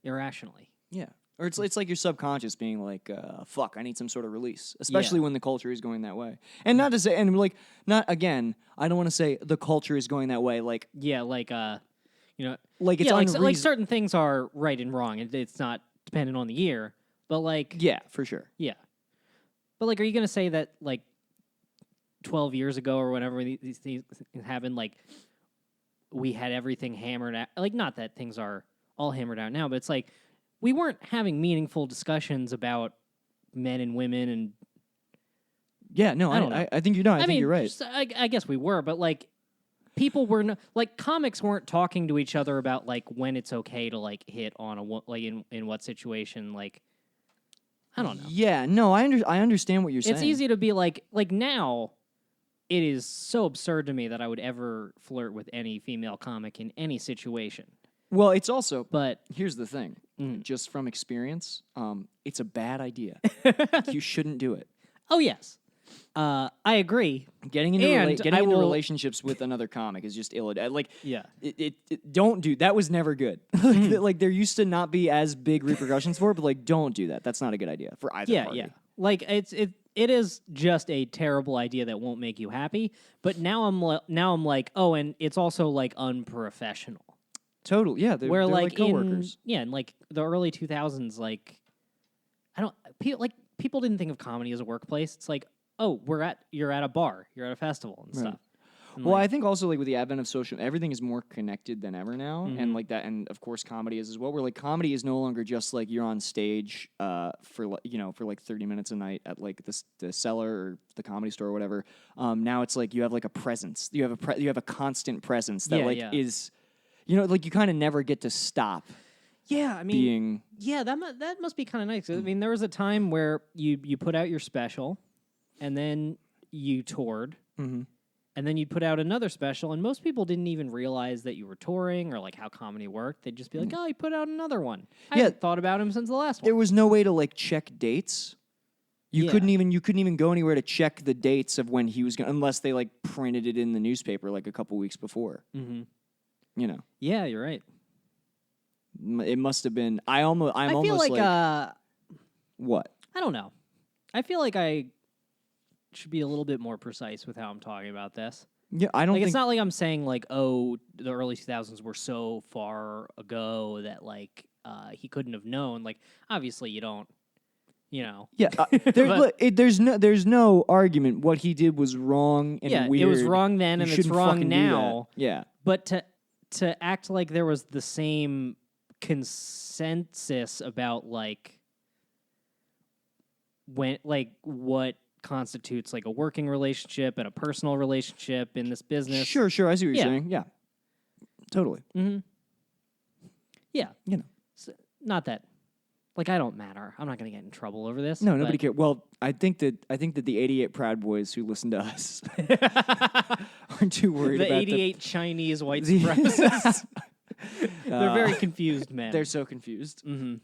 irrationally. Yeah. Or it's like your subconscious being like, fuck, I need some sort of release, especially when the culture is going that way. And not to say, and like, not again, I don't want to say the culture is going that way. Like, yeah, like, like it's like certain things are right and wrong. It's not dependent on the year, but like, yeah, for sure. Yeah. But like, are you going to say that like 12 years ago or whenever these things happened, like we had everything hammered out? Like, not that things are all hammered out now, but it's like, we weren't having meaningful discussions about men and women and... Yeah, no, I think you're not. I think you're right. Just, I guess we were, but like, people were... like, comics weren't talking to each other about like when it's okay to like hit on like in what situation, like... I don't know. Yeah, no, I understand what you're saying. It's easy to be like now, it is so absurd to me that I would ever flirt with any female comic in any situation. Well, it's also... But... Here's the thing. Just from experience, it's a bad idea. You shouldn't do it. Oh, yes. I agree. Getting into relationships with another comic is just ill. Like, yeah. Don't do that. Was never good. Like, there used to not be as big repercussions for it, but like, don't do that. That's not a good idea for either party. Yeah. Like, it is just a terrible idea that won't make you happy. But now I'm like, oh, and it's also like unprofessional. Totally, yeah. They're like coworkers. In like the early 2000s, like people didn't think of comedy as a workplace. It's like, oh, you're at a bar, you're at a festival and stuff. And well, I think also like with the advent of social, everything is more connected than ever now, and like that, and of course comedy is as well. Where like comedy is no longer just like you're on stage for like 30 minutes a night at like the Cellar or the Comedy Store or whatever. Now it's like you have like a presence. You have a constant presence that is. Like you kind of never get to stop. Yeah, I mean, that must be kind of nice. I mean, there was a time where you put out your special, and then you toured, and And then you'd put out another special, and most people didn't even realize that you were touring or like how comedy worked. They'd just be like, "Oh, you put out another one." I hadn't thought about him since the last one. There was no way to like check dates. You couldn't even go anywhere to check the dates of when he was going, unless they like printed it in the newspaper like a couple weeks before. Mm-hmm. You know. Yeah, you're right. It must have been. I feel like what? I don't know. I feel like I should be a little bit more precise with how I'm talking about this. Yeah, I don't like think it's not like I'm saying like, oh, the early 2000s were so far ago that like he couldn't have known. Like obviously you don't, you know. Yeah, there's no argument. What he did was wrong and weird. It was wrong then and it's wrong now. Yeah, but to act like there was the same consensus about like when like what constitutes like a working relationship and a personal relationship in this business. Sure. I see what you're saying. Yeah, totally. Mm-hmm. Yeah, you know, so, not that. Like I don't matter. I'm not going to get in trouble over this. No, nobody cares. Well, I think that the 88 Proud Boys who listen to us aren't too worried about the 88 Chinese white supremacists. They're very confused, man. They're so confused. Mm-hmm.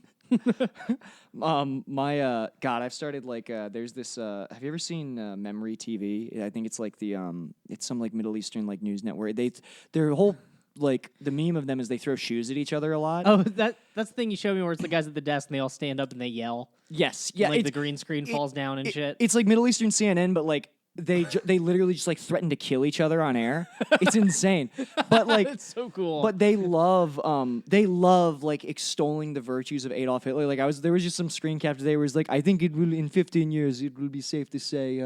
God, I've started like there's this have you ever seen Memory TV? I think it's like the it's some like Middle Eastern like news network. Their whole like the meme of them is they throw shoes at each other a lot. Oh, that's the thing you showed me where it's the guys at the desk and they all stand up and they yell. Yes, yeah, like the green screen falls down and shit. It's like Middle Eastern CNN, but like they literally just like threaten to kill each other on air. It's insane. But like it's so cool. But they love like extolling the virtues of Adolf Hitler. Like there was just some screen capture today where it's like, I think it will in 15 years it will be safe to say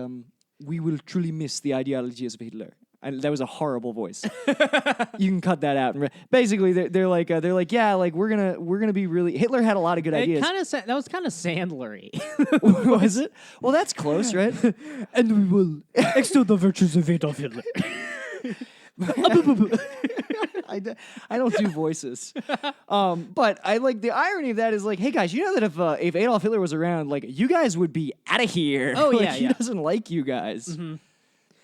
we will truly miss the ideologies of Hitler. And that was a horrible voice. You can cut that out. Basically, they're like yeah, like we're gonna be really. Hitler had a lot of good ideas. That was kind of Sandler-y. Was it? Well, that's close, right? And we will extol the virtues of Adolf Hitler. I don't do voices, but I like the irony of that is like, hey guys, you know that if Adolf Hitler was around, like you guys would be out of here. Oh like, yeah, he doesn't like you guys. Mm-hmm.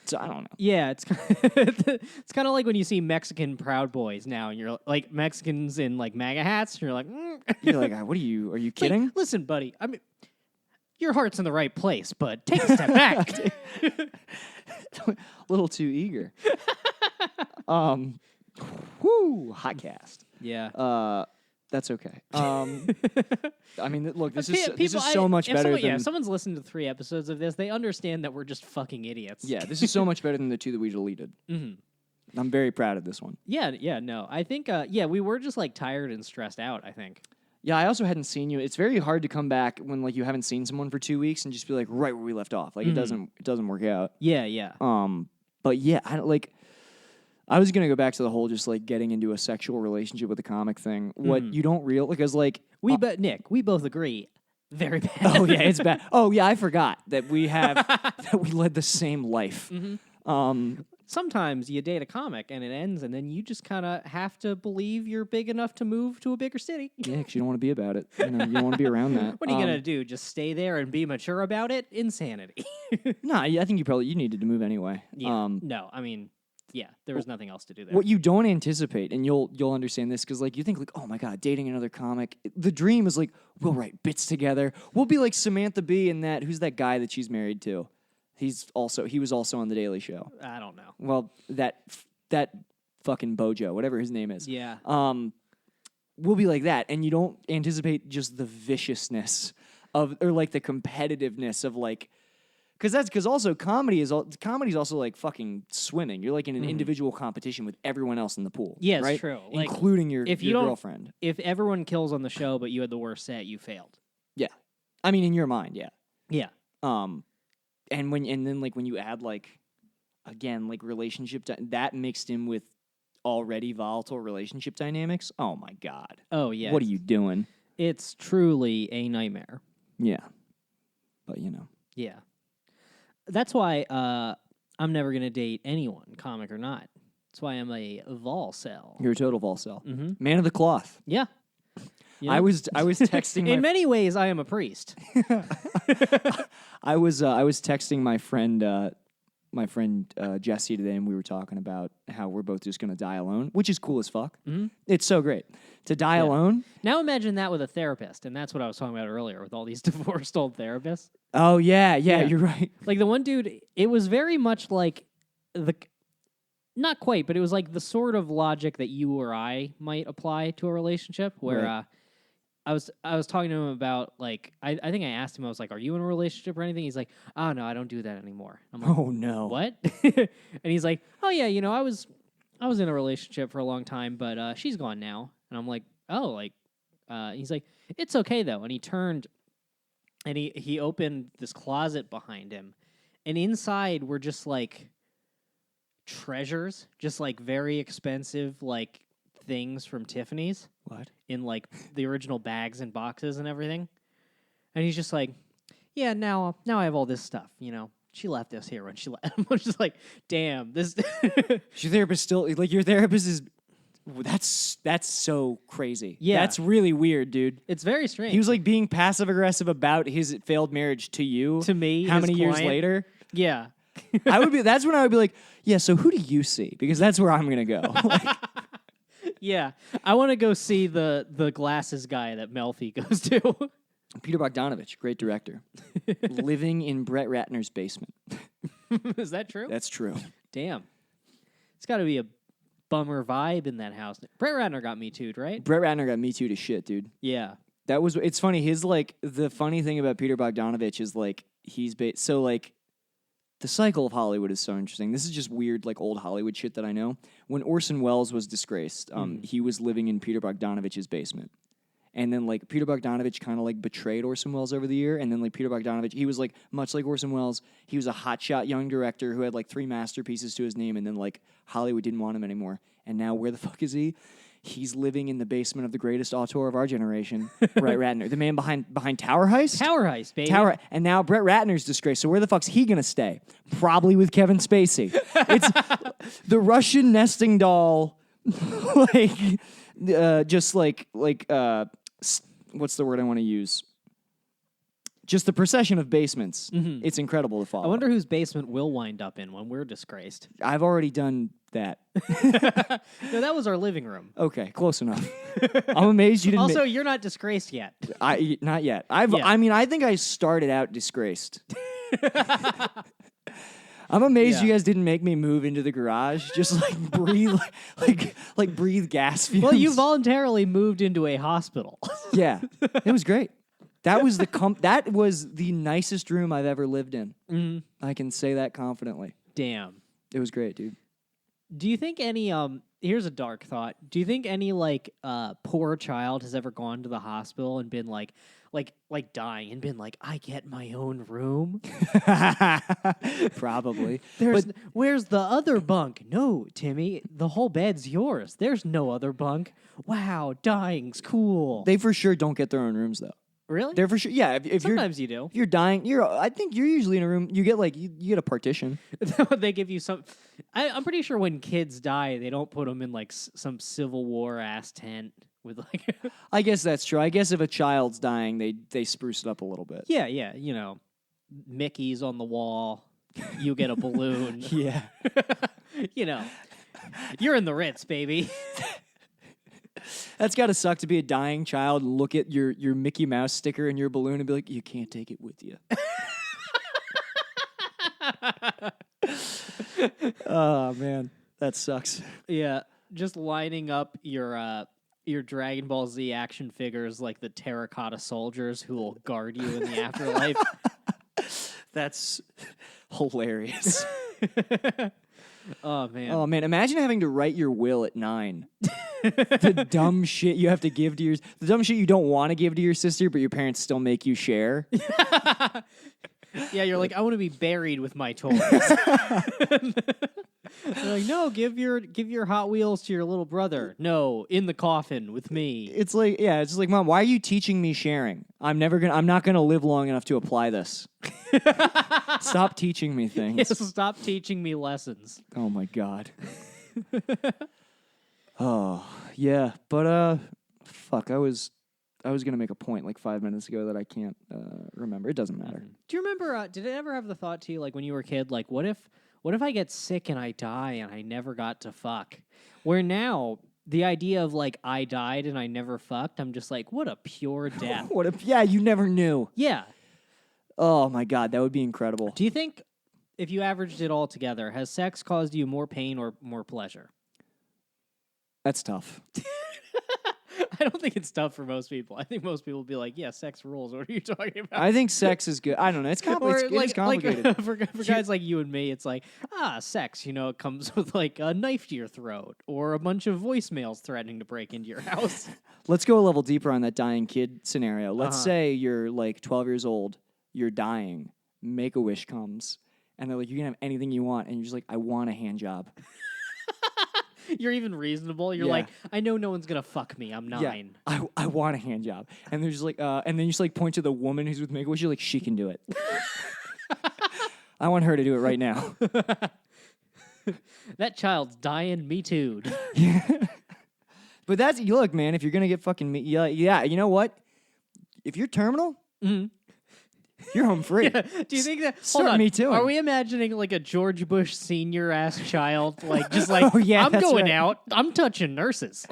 So I don't know. Yeah, it's kind of like when you see Mexican Proud Boys now, and you're like Mexicans in like MAGA hats, and you're like, you're like, what are you? Are you kidding? Like, listen, buddy. I mean, your heart's in the right place, but take a step back. A little too eager. Whoo, hot cast. Yeah. That's okay. I mean, look, this is so much better than... Yeah, if someone's listened to 3 episodes of this, they understand that we're just fucking idiots. Yeah, this is so much better than the 2 that we deleted. Mm-hmm. I'm very proud of this one. Yeah, no. I think, we were just, like, tired and stressed out, I think. Yeah, I also hadn't seen you. It's very hard to come back when, like, you haven't seen someone for 2 weeks and just be like, right where we left off. Like, it doesn't work out. Yeah. But, yeah, I was gonna go back to the whole just like getting into a sexual relationship with a comic thing. What you don't realize, because like Nick, we both agree, very bad. Oh yeah, it's bad. Oh yeah, I forgot that we have that we led the same life. Mm-hmm. Sometimes you date a comic and it ends, and then you just kind of have to believe you're big enough to move to a bigger city. Yeah, because you don't want to be about it. You don't want to be around that. What are you gonna do? Just stay there and be mature about it? Insanity. No, I think you needed to move anyway. Yeah. No, I mean. Yeah, there was nothing else to do there. What you don't anticipate, and you'll understand this, because like you think like, oh my god, dating another comic. The dream is like we'll write bits together. We'll be like Samantha Bee and that. Who's that guy that she's married to? He was also on the Daily Show. I don't know. Well, that fucking Bojo, whatever his name is. Yeah. We'll be like that, and you don't anticipate just the viciousness or like the competitiveness of like. Because also comedy's also like fucking swimming. You're like in an individual competition with everyone else in the pool. Yeah, right? it's true. Including your girlfriend. If everyone kills on the show, but you had the worst set, you failed. Yeah, I mean in your mind, yeah. Yeah. And then like when you add like again like relationship that mixed in with already volatile relationship dynamics. Oh my god. Oh yeah. What are you doing? It's truly a nightmare. Yeah. But you know. Yeah. That's why I'm never going to date anyone, comic or not. That's why I'm a Volcel. You're a total Volcel. Mm-hmm. Man of the cloth. Yeah. You know? I was texting In many ways, I am a priest. I was texting my friend my friend Jesse today, and we were talking about how we're both just gonna die alone, which is cool as fuck. Mm-hmm. It's so great to die alone. Now imagine that with a therapist, and that's what I was talking about earlier with all these divorced old therapists. Oh yeah, you're right. Like the one dude, it was very much like not quite, but it was like the sort of logic that you or I might apply to a relationship where. Right. I was talking to him about, like, I think I asked him, I was like, are you in a relationship or anything? He's like, oh, no, I don't do that anymore. I'm like, oh, no. What? And he's like, oh, yeah, I was in a relationship for a long time, but she's gone now. And I'm like, oh, like, he's like, it's okay, though. And he turned, and he opened this closet behind him. And inside were just, like, treasures, just, like, very expensive, like, things from Tiffany's. What? In like the original bags and boxes and everything. And he's just like, yeah, now I have all this stuff, She left us here when she left. I was just like, damn, this Your therapist still like your therapist is that's so crazy. Yeah. That's really weird, dude. It's very strange. He was like being passive aggressive about his failed marriage to you. To me. How many client. Years later? Yeah. That's when I would be like, yeah, so who do you see? Because that's where I'm gonna go. Like, yeah, I want to go see the glasses guy that Melfi goes to. Peter Bogdanovich, great director. Living in Brett Ratner's basement. Is that true? That's true. Damn. It's got to be a bummer vibe in that house. Brett Ratner got Me Too'd, right? Brett Ratner got Me Too'd to shit, dude. Yeah. It's funny. The funny thing about Peter Bogdanovich is, like, the cycle of Hollywood is so interesting. This is just weird, like, old Hollywood shit that I know. When Orson Welles was disgraced, he was living in Peter Bogdanovich's basement. And then, like, Peter Bogdanovich kind of, like, betrayed Orson Welles over the year. And then, like, Peter Bogdanovich, he was, like, much like Orson Welles, he was a hotshot young director who had, like, 3 masterpieces to his name. And then, like, Hollywood didn't want him anymore. And now where the fuck is he? He's living in the basement of the greatest auteur of our generation, Brett Ratner, the man behind Tower Heist. Tower Heist, baby. And now Brett Ratner's disgraced. So where the fuck's he gonna stay? Probably with Kevin Spacey. It's the Russian nesting doll, just like what's the word I want to use? Just the procession of basements. Mm-hmm. It's incredible to follow. I wonder whose basement we'll wind up in when we're disgraced. I've already done that. No, that was our living room. Okay, close enough. I'm amazed you didn't. Also, you're not disgraced yet. Not yet. I mean, I think I started out disgraced. I'm amazed you guys didn't make me move into the garage. Just like breathe, like breathe gas fumes. Well, you voluntarily moved into a hospital. Yeah, it was great. That was that was the nicest room I've ever lived in. Mm-hmm. I can say that confidently. Damn. It was great, dude. Do you think any here's a dark thought. Do you think any poor child has ever gone to the hospital and been like dying and been like, I get my own room? Probably. Where's the other bunk? No, Timmy, the whole bed's yours. There's no other bunk. Wow, dying's cool. They for sure don't get their own rooms though. Really? They're for sure. Yeah. If sometimes you do. If you're dying, I think you're usually in a room. You get you get a partition. They give you some. I'm pretty sure when kids die, they don't put them in like some Civil War ass tent with like. I guess that's true. I guess if a child's dying, they spruce it up a little bit. Yeah. Mickey's on the wall. You get a balloon. Yeah. You're in the Ritz, baby. That's got to suck to be a dying child and look at your Mickey Mouse sticker and your balloon and be like, you can't take it with you. Oh, man. That sucks. Yeah. Just lining up your Dragon Ball Z action figures like the terracotta soldiers who will guard you in the afterlife. That's hilarious. Oh, man. Oh, man. Imagine having to write your will at 9. The dumb shit you have to give to the dumb shit you don't want to give to your sister, but your parents still make you share. Yeah, you're like, I want to be buried with my toys. They're like, no, give your Hot Wheels to your little brother. No, in the coffin with me. It's like, Mom, why are you teaching me sharing? I'm not gonna live long enough to apply this. Stop teaching me things. Yes, stop teaching me lessons. Oh my God. Oh yeah, but fuck, I was gonna make a point like 5 minutes ago that I can't remember. It doesn't matter. Do you remember? Did it ever have the thought to you, like when you were a kid, like what if what if I get sick and I die and I never got to fuck? Where now, the idea of like I died and I never fucked, I'm just like, what a pure death. What if? Yeah, you never knew. Yeah. Oh my God, that would be incredible. Do you think if you averaged it all together, has sex caused you more pain or more pleasure? That's tough. I don't think it's tough for most people. I think most people will be like, yeah, sex rules. What are you talking about? I think sex is good. I don't know. It's complicated. It's complicated. Like for guys like you and me, it's like, sex, it comes with like a knife to your throat or a bunch of voicemails threatening to break into your house. Let's go a level deeper on that dying kid scenario. Let's say you're like 12 years old, you're dying, Make-A-Wish comes, and they're like, you can have anything you want. And you're just like, I want a hand job. You're even reasonable. You're like, I know no one's going to fuck me. I'm 9. Yeah, I want a hand job. And they're just like, and then you just like point to the woman who's with Make-A-Wish. You're like, she can do it. I want her to do it right now. That child's dying. Me too. But look, man, if you're going to get fucking, yeah, you know what? If you're terminal, you're home free. Yeah. Do you think that? Start me too. Are we imagining like a George Bush senior ass child, like just like, oh, yeah, I'm going right. out, I'm touching nurses.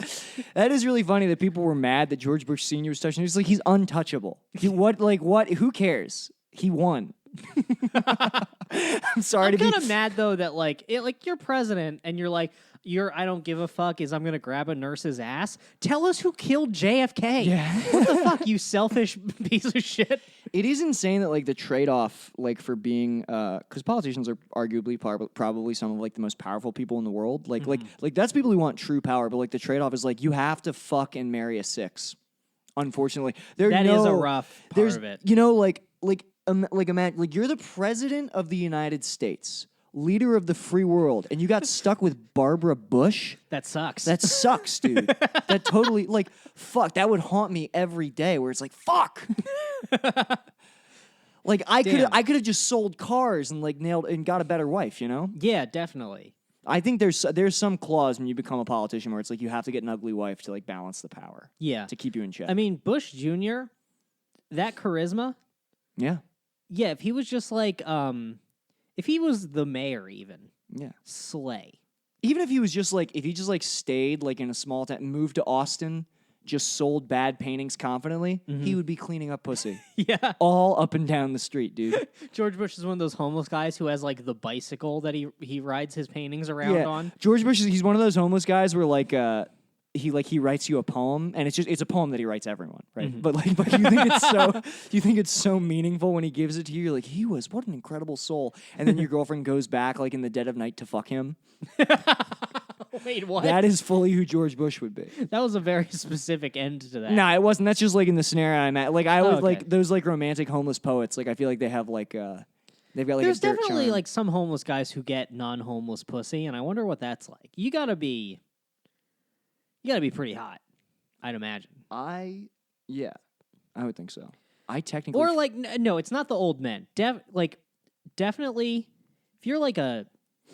That is really funny that people were mad that George Bush Senior was touching. He's like, he's untouchable. What? Who cares? He won. I'm sorry I'm to be kind of mad though that like you're president and you're like I don't give a fuck is I'm gonna grab a nurse's ass. Tell us who killed JFK. Yeah. What the fuck, you selfish piece of shit. It is insane that like the trade-off like for being because politicians are arguably probably some of like the most powerful people in the world. Like that's people who want true power, but like the trade-off is like you have to fuck and marry a 6. Unfortunately, that is a rough part of it. Imagine you're the president of the United States, leader of the free world, and you got stuck with Barbara Bush. That sucks. That sucks, dude. That totally fuck. That would haunt me every day. Where it's like fuck. I could have just sold cars and nailed and got a better wife. Yeah, definitely. I think there's some clause when you become a politician where it's like you have to get an ugly wife to balance the power. Yeah, to keep you in check. I mean, Bush Jr., that charisma. Yeah. Yeah, if he was just if he was the mayor even. Yeah. Slay. Even if he was just if he just stayed in a small town, moved to Austin, just sold bad paintings confidently, he would be cleaning up pussy. Yeah. All up and down the street, dude. George Bush is one of those homeless guys who has the bicycle that he rides his paintings around on. George Bush he's one of those homeless guys where he writes you a poem, and it's a poem that he writes everyone, right? But you think it's so meaningful when he gives it to you. You're like, what an incredible soul. And then your girlfriend goes back in the dead of night to fuck him. Wait, what? That is fully who George Bush would be. That was a very specific end to that. No, it wasn't. That's just in the scenario I'm at. I always those romantic homeless poets. I feel like they have they've got There's a dirt definitely charm. some homeless guys who get non-homeless pussy, and I wonder what that's like. You gotta be pretty hot, I'd imagine. I would think so. I technically or no, it's not the old men. Definitely, if you're a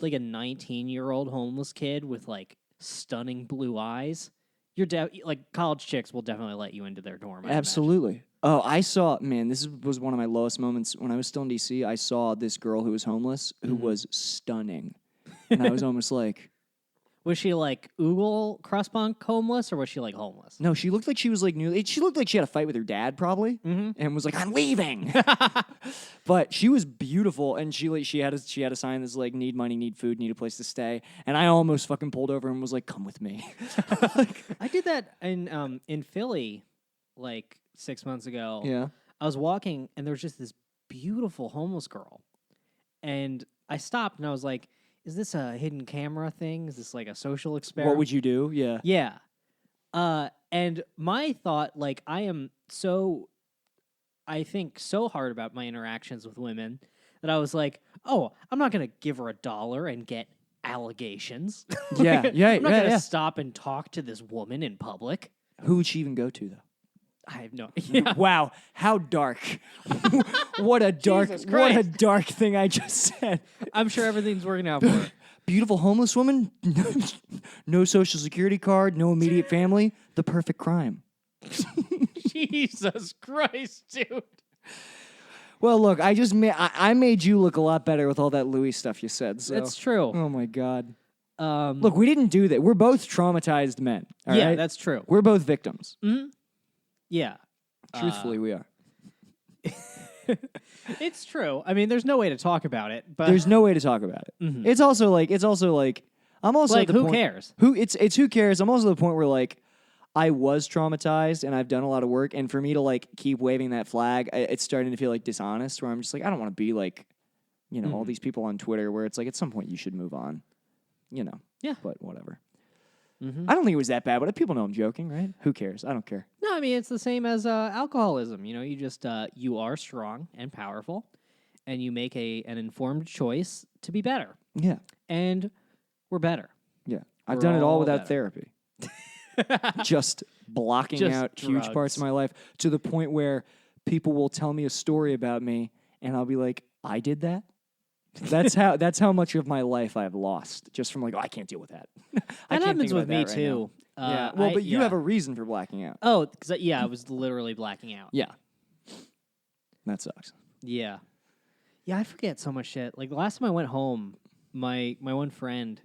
19-year-old homeless kid with stunning blue eyes, you're college chicks will definitely let you into their dorm. Absolutely. Oh, I saw, man, this was one of my lowest moments when I was still in DC. I saw this girl who was homeless who was stunning, and I was almost like. Was she Oogle crust punk homeless, or was she homeless? No, she looked like she was new. She looked like she had a fight with her dad probably, and was like, "I'm leaving." But she was beautiful, and she had a sign that's need money, need food, need a place to stay. And I almost fucking pulled over and was like, "Come with me." I did that in Philly 6 months ago. Yeah, I was walking, and there was just this beautiful homeless girl, and I stopped, and I was like, is this a hidden camera thing? Is this a social experiment? What would you do? Yeah. Yeah. And my thought, I think so hard about my interactions with women that I was like, oh, I'm not going to give her $1 and get allegations. Yeah. I'm not going to stop and talk to this woman in public. Who would she even go to, though? I have no idea. Wow, how dark. What a dark thing I just said. I'm sure everything's working out for her. Beautiful homeless woman, no social security card, no immediate family, the perfect crime. Jesus Christ, dude. Well, look, I made you look a lot better with all that Louis stuff you said. So. That's true. Oh my God. Look, we didn't do that. We're both traumatized men. All yeah, right? that's true. We're both victims. Yeah. Truthfully, we are. It's true. I mean, there's no way to talk about it, but There's no way to talk about it. It's also like I'm also like at the who point, cares? It's who cares. I'm also at the point where like I was traumatized and I've done a lot of work, and for me to like keep waving that flag, it's starting to feel like dishonest. Where I'm just like, I don't want to be like, all these people on Twitter where it's like at some point you should move on, Yeah. But whatever. I don't think it was that bad, but people know I'm joking, right? Who cares? I don't care. No, I mean it's the same as alcoholism. You just you are strong and powerful, and you make an informed choice to be better. Yeah, and we're better. yeah. I've We're done it all all without better. therapy. Just blocking Just out huge drugs. parts of my life to the point where people will tell me a story about me, and I'll be like, I did that. That's how much of my life I've lost just from like, I can't deal with that. That happens with me too. Yeah. Well, but you have a reason for blacking out. Oh, because I was literally blacking out. Yeah. That sucks. Yeah. Yeah, I forget so much shit. Like the last time I went home, my one friend,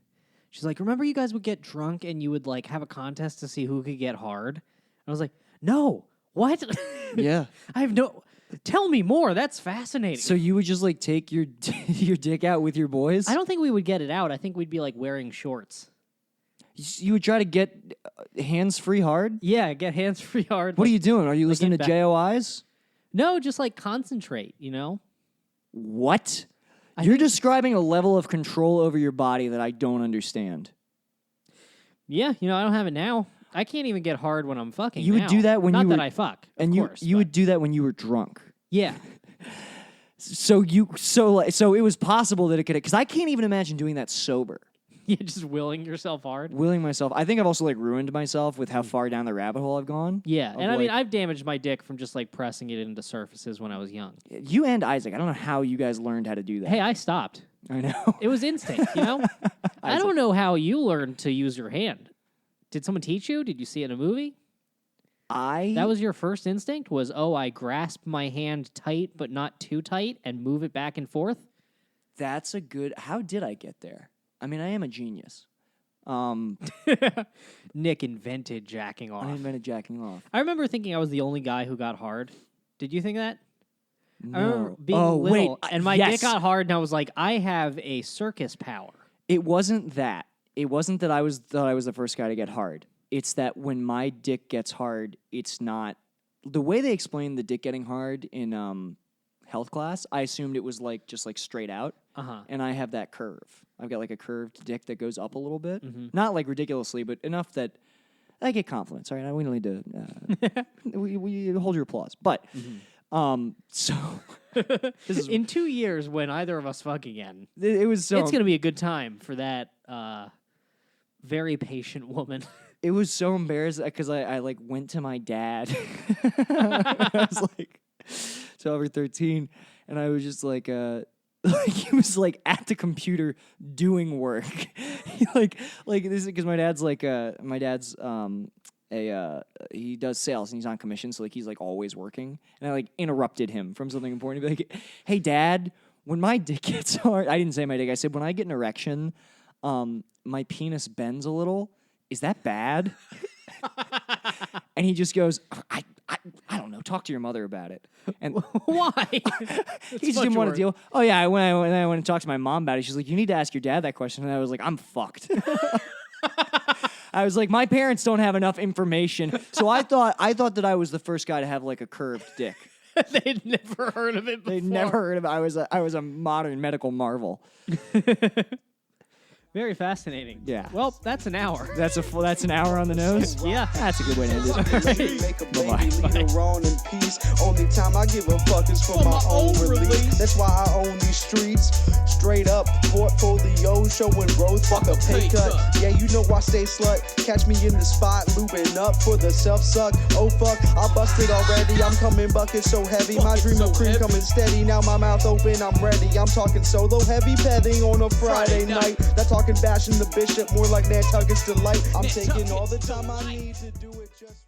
she's like, "Remember you guys would get drunk and you would like have a contest to see who could get hard?" And I was like, "No, what?" Yeah. I have no. Tell me more. That's fascinating. So you would just like take your your dick out with your boys? I don't think we would get it out. I think we'd be like wearing shorts. You would try to get hands free hard? Yeah, get hands free hard. What are you doing? Are you listening to back- JOIs? No, just like concentrate. What? You're describing a level of control over your body that I don't understand. Yeah, I don't have it now. I can't even get hard when I'm fucking. You would now. do that when Not you were, that I fuck, and of course, you but- would do that when you were drunk. Yeah. So it was possible that it could, because I can't even imagine doing that sober. You're just willing yourself hard. Willing myself. I think I've also like ruined myself with how far down the rabbit hole I've gone. Yeah, of, and I mean, like- I've damaged my dick from just like pressing it into surfaces when I was young. You and Isaac, I don't know how you guys learned how to do that. Hey, I stopped. I know. It was instinct, I don't know how you learned to use your hand. Did someone teach you? Did you see it in a movie? That was your first instinct? Was, I grasp my hand tight but not too tight and move it back and forth? That's a good... How did I get there? I mean, I am a genius. Nick invented jacking off. I invented jacking off. I remember thinking I was the only guy who got hard. Did you think that? No. I remember being little, and my dick got hard, and I was like, I have a circus power. It wasn't that. It wasn't that I thought I was the first guy to get hard. It's that when my dick gets hard, it's not... The way they explained the dick getting hard in health class, I assumed it was like just like straight out. And I have that curve. I've got like a curved dick that goes up a little bit. Not like ridiculously, but enough that I get compliments. All right, we don't need to... we hold your applause. But, so... this is, in 2 years, when either of us fuck again, it was so... it's going to be a good time for that very patient woman. It was so embarrassing because I like went to my dad. I was like 12 or 13, and I was just like he was like at the computer doing work. like this because my dad's he does sales and he's on commission, so like he's like always working. And I like interrupted him from something important. He'd be like, "Hey, Dad, when my dick gets hard," I didn't say my dick. I said when I get an erection, my penis bends a little. Is that bad? And he just goes, I don't know. Talk to your mother about it. And why? he just didn't want to deal. Oh yeah, when I went and talked to my mom about it, she's like, "You need to ask your dad that question." And I was like, "I'm fucked." I was like, my parents don't have enough information, so I thought that I was the first guy to have like a curved dick. They'd never heard of it before. They'd never heard of it. I was a modern medical marvel. Very fascinating. Yeah. Well, that's an hour. That's an hour on the nose. Yeah. That's a good way to end it. Make a baby, Bye-bye. leave her on in peace. Only time I give a fuck is for my own release. That's why I own these streets. Straight up portfolio showing growth. Fuck a pay cut. Yeah, you know I stay slut. Catch me in the spot, looping up for the self suck. Oh fuck, I busted already. I'm coming bucket so heavy. My dream of cream coming steady. Now my mouth open, I'm ready. I'm talking solo heavy petting on a Friday night. That talking bashing the bishop more like Nantucket's delight. I'm taking all the time I need to do it just